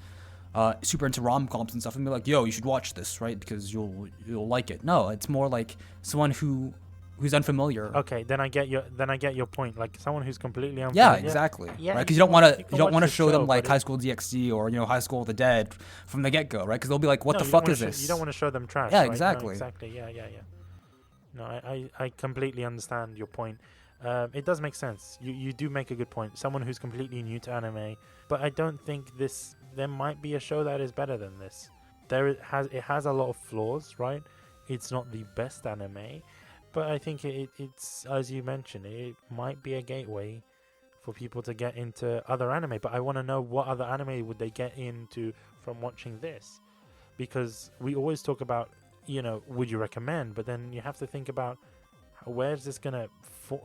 super into rom-coms and stuff and be like, yo, you should watch this, right? Because you'll like it. No, it's more like someone who who's unfamiliar. Okay, then I get your point. Like someone who's completely unfamiliar. Yeah, exactly. Yeah, right? Because you don't want to this show them show, like but High School DxD or High School of the Dead from the get go, right? Because they'll be like, "What No, the you don't fuck wanna is this?" You don't want to show them trash. Yeah, right? No, exactly. exactly. Yeah. No, I completely understand your point. It does make sense. You do make a good point. Someone who's completely new to anime, but I don't think there might be a show that is better than this. It has a lot of flaws, right? It's not the best anime, but I think it's, as you mentioned, it might be a gateway for people to get into other anime. But I want to know, what other anime would they get into from watching this? Because we always talk about, would you recommend? But then you have to think about, where's this gonna?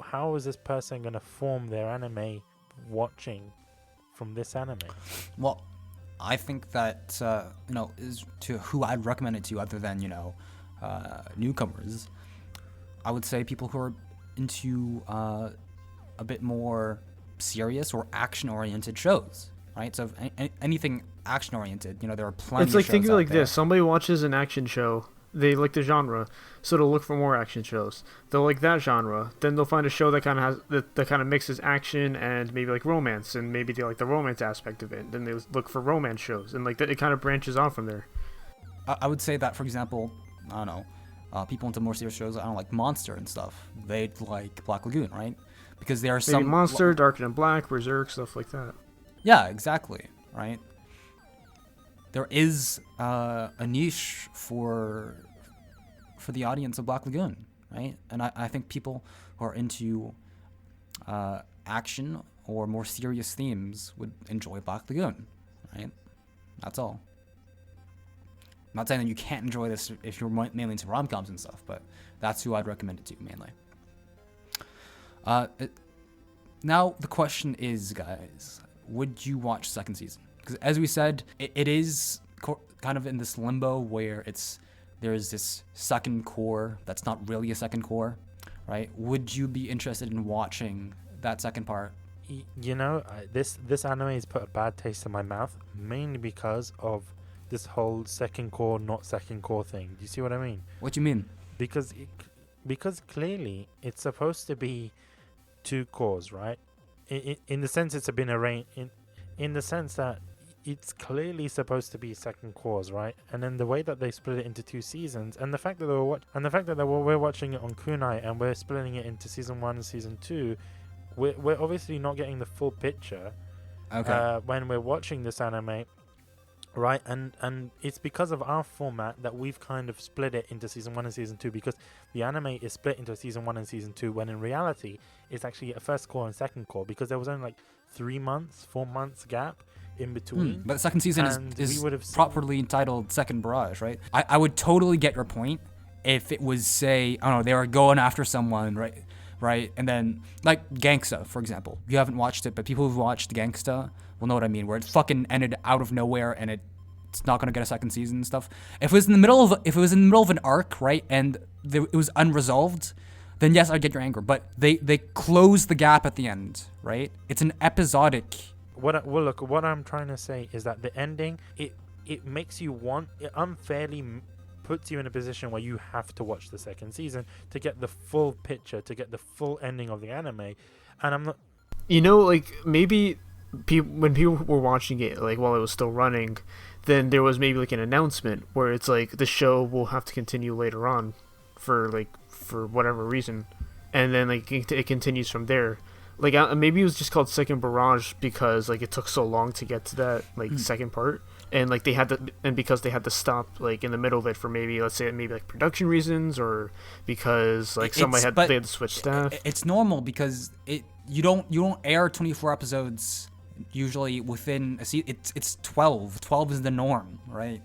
How is this person gonna form their anime watching from this anime? Well, I think that is to who I'd recommend it to, other than newcomers. I would say people who are into a bit more serious or action-oriented shows, right? So anything action-oriented, there are plenty. It's like, of shows think of it out like there. this: somebody watches an action show, they like the genre, so they'll look for more action shows. They'll like that genre, then they'll find a show that kind of that kind of mixes action and maybe like romance, and maybe they like the romance aspect of it. Then they look for romance shows, and like that, it kind of branches off from there. I would say that, for example, I don't know, people into more serious shows, I don't know, like Monster and stuff. They'd like Black Lagoon, right? Because there are Maybe some Monster, Darker Than Black, Berserk, stuff like that. Yeah, exactly, right? There is a niche for the audience of Black Lagoon, right? And I think people who are into action or more serious themes would enjoy Black Lagoon, right? That's all. I'm not saying that you can't enjoy this if you're mainly into rom-coms and stuff, but that's who I'd recommend it to, mainly. Now, the question is, guys, would you watch second season? Because as we said, it is kind of in this limbo where there's this second core that's not really a second core, right? Would you be interested in watching that second part? This anime has put a bad taste in my mouth, mainly because of this whole second core, not second core thing. Do you see what I mean? What do you mean? Because clearly it's supposed to be two cores, right? In the sense it's been arranged in the sense that it's clearly supposed to be second cores, right? And then the way that they split it into two seasons, and the fact that we're watching it on Kunai and we're splitting it into season 1 and season 2, we're obviously not getting the full picture. Okay. When we're watching this anime, right? And it's because of our format that we've kind of split it into season 1 and season 2, because the anime is split into season 1 and season 2, when in reality it's actually a first core and second core, because there was only like 4 months gap in between. But the second season is properly entitled Second Barrage, right? I would totally get your point if it was, say, I don't know, they were going after someone, right? And then, like Gangsta, for example. You haven't watched it, but people who've watched Gangsta will know what I mean, where it fucking ended out of nowhere and it's not going to get a second season and stuff. If it was in the middle of an arc, right, and it was unresolved, then yes, I'd get your anger. But they close the gap at the end, right? It's an episodic. What I'm trying to say is that the ending, it makes you it unfairly puts you in a position where you have to watch the second season to get the full picture, to get the full ending of the anime. And I'm not, like maybe when people were watching it, like while it was still running, then there was maybe like an announcement where it's like the show will have to continue later on for whatever reason, and then like it continues from there. Like maybe it was just called Second Barrage because like it took so long to get to that second part, and like because they had to stop like in the middle of it for maybe, let's say, maybe like production reasons, or because like they had to switch staff. It's normal because you don't air 24 episodes usually within a season. It's 12. 12 is the norm, right?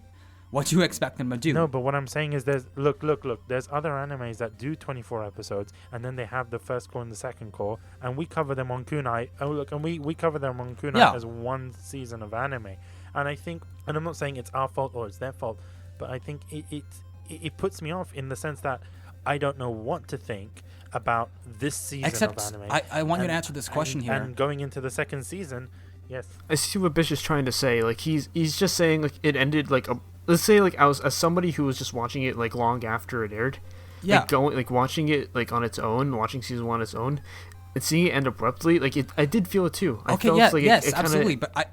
What do you expect them to do? No, but what I'm saying is there's look. There's other animes that do 24 episodes, and then they have the first core and the second core, and we cover them on Kunai. Oh, look, and we cover them on Kunai as one season of anime. And I think, and I'm not saying it's our fault or it's their fault, but I think it puts me off in the sense that I don't know what to think about this season of anime. I want you to answer this question here. And going into the second season, yes. I see what Bish is trying to say. Like he's just saying like it ended like let's say like as somebody who was just watching it like long after it aired, Yeah. Watching it like on its own, watching season 1 on its own, and seeing it end abruptly, like I did feel it too. I felt like yes, it kinda, absolutely. But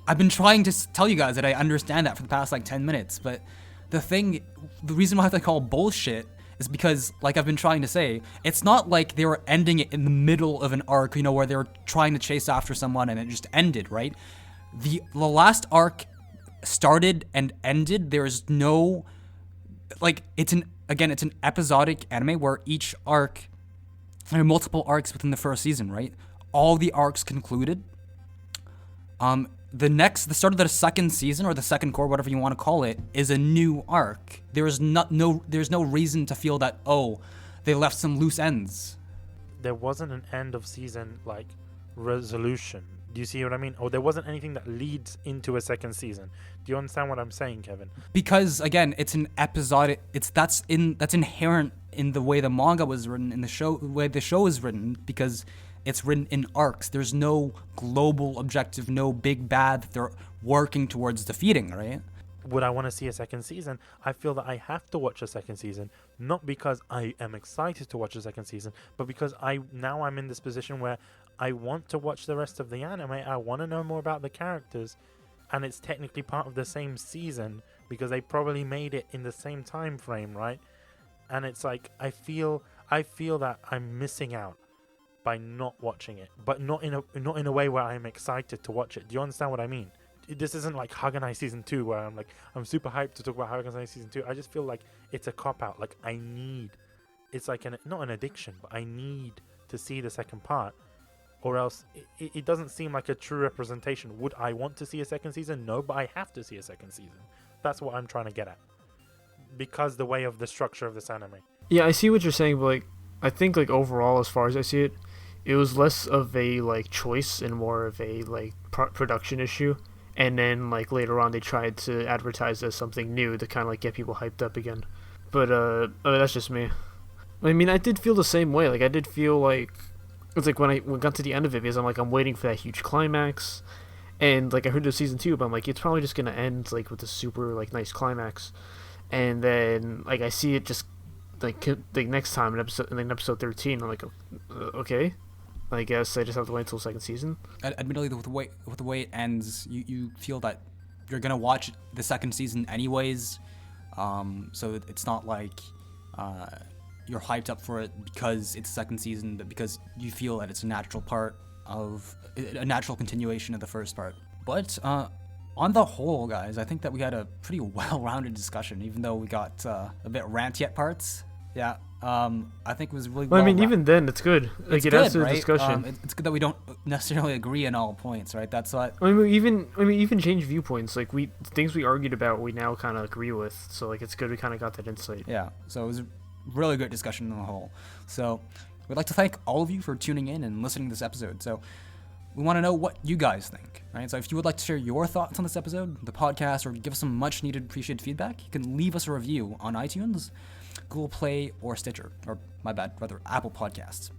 I've been trying to tell you guys that I understand that for the past like 10 minutes. But the reason why I have to call bullshit is because, like I've been trying to say, it's not like they were ending it in the middle of an arc, where they were trying to chase after someone and it just ended, right? The last arc started and ended. There's no, like, it's an episodic anime where each arc, there are multiple arcs within the first season, right? All the arcs concluded. The start of the second season, or the second core, whatever you want to call it, is a new arc. There's no reason to feel that, they left some loose ends. There wasn't an end of season like resolution. Do you see what I mean? Or there wasn't anything that leads into a second season. Do you understand what I'm saying, Kevin? Because again, it's an episodic. That's inherent in the way the manga was written, in the way the show is written, because it's written in arcs. There's no global objective, no big bad that they're working towards defeating, right? Would I want to see a second season? I feel that I have to watch a second season, not because I am excited to watch a second season, but because I'm in this position where I want to watch the rest of the anime. I want to know more about the characters, and it's technically part of the same season because they probably made it in the same time frame, right? And it's like I feel that I'm missing out by not watching it, but not in a way where I'm excited to watch it. Do you understand what I mean? This isn't like Haganai season 2 where I'm super hyped to talk about Haganai season 2. I just feel like it's a cop out. Like it's like not an addiction, but I need to see the second part, or else it doesn't seem like a true representation. Would I want to see a second season? No, but I have to see a second season. That's what I'm trying to get at, because the way of the structure of this anime. Yeah, I see what you're saying, but like I think like overall, as far as I see it, it was less of a like choice and more of a like production issue. And then like later on, they tried to advertise as something new to kind of like get people hyped up again. But that's just me. I mean, I did feel the same way. Like I did feel like it's like when I got to the end of it, because I'm waiting for that huge climax, and like I heard there's season 2, but I'm like, it's probably just gonna end like with a super like nice climax, and then like I see it just like next time in episode 13, I'm like, okay. I guess I just have to wait until second season. Admittedly, with the way it ends, you feel that you're gonna watch the second season anyways. So it's not like you're hyped up for it because it's second season, but because you feel that it's a natural continuation of the first part. But on the whole, guys, I think that we had a pretty well-rounded discussion, even though we got a bit ranty at parts. Yeah. I think it was really well. I mean, even then, it's good. Like, it adds to the discussion. It's good that we don't necessarily agree on all points, right? That's what. I mean, even change viewpoints. Like things we argued about, we now kind of agree with. So like, it's good we kind of got that insight. Yeah. So it was a really good discussion on the whole. So we'd like to thank all of you for tuning in and listening to this episode. So we want to know what you guys think, right? So if you would like to share your thoughts on this episode, the podcast, or give us some much needed appreciated feedback, you can leave us a review on iTunes, Google Play, or Stitcher, or Apple Podcasts.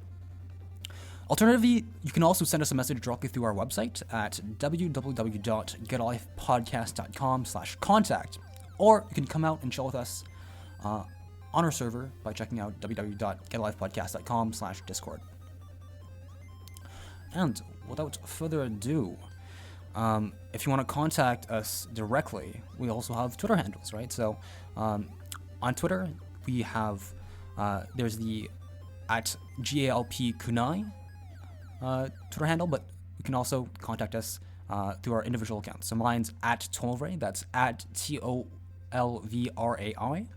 Alternatively, you can also send us a message directly through our website at www.getalifepodcast.com/contact, or you can come out and chill with us on our server by checking out www.getalifepodcast.com/discord. And without further ado, if you want to contact us directly, we also have Twitter handles, right? So on Twitter, we have there's the @GALPKunai Twitter handle, but you can also contact us through our individual accounts. So mine's @Tolvray, that's @TOLVRAI,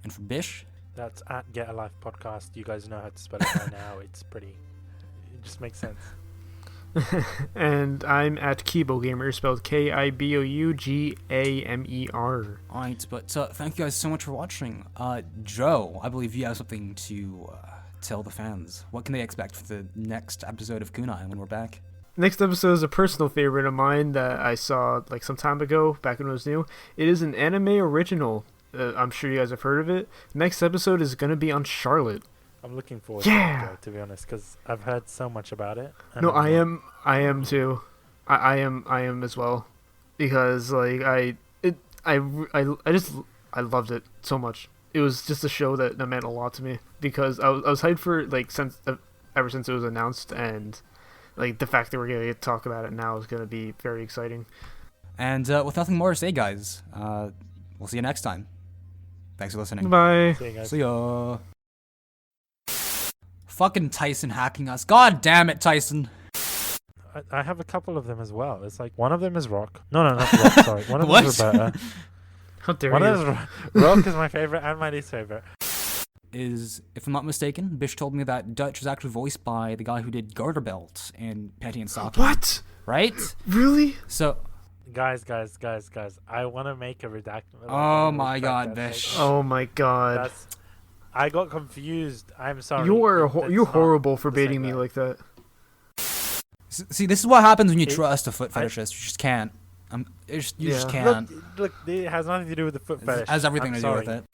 and for Bish, that's @GetALifePodcast. You guys know how to spell it by now. It just makes sense. And I'm @KiboGamer, spelled KIBOUGAMER. Alright, but thank you guys so much for watching. Joe, I believe you have something to tell the fans. What can they expect for the next episode of Kunai when we're back? Next episode is a personal favorite of mine that I saw like some time ago, back when it was new. It is an anime original. I'm sure you guys have heard of it. Next episode is going to be on Charlotte. I'm looking forward to it, to be honest, because I've heard so much about it. No, I am too. I am as well, because like I loved it so much. it was just a show that meant a lot to me because I was hyped for like ever since it was announced, and like the fact that we're gonna get to talk about it now is gonna be very exciting. And with nothing more to say, guys, we'll see you next time. Thanks for listening. Bye. See you guys. See ya. Fucking Tyson hacking us. God damn it, Tyson. I have a couple of them as well. It's like one of them is Rock. No, not Rock. Sorry, one of them is Roberta. How dare One you? of them is Rock is my favorite and my least favorite. Is, if I'm not mistaken, Bish told me that Dutch was actually voiced by the guy who did Garter Belt in Petty and Saki. What? Right? Really? So. Guys, I want to make a redacted. Oh my god, Bish. Oh my god. I got confused. I'm sorry. You're It's horrible not for the same baiting me guy. like that. See, this is what happens when you trust a foot fetishist. You just can't. You just Yeah. can't. Look, it has nothing to do with the foot fetish. It has everything I'm to do with sorry. it.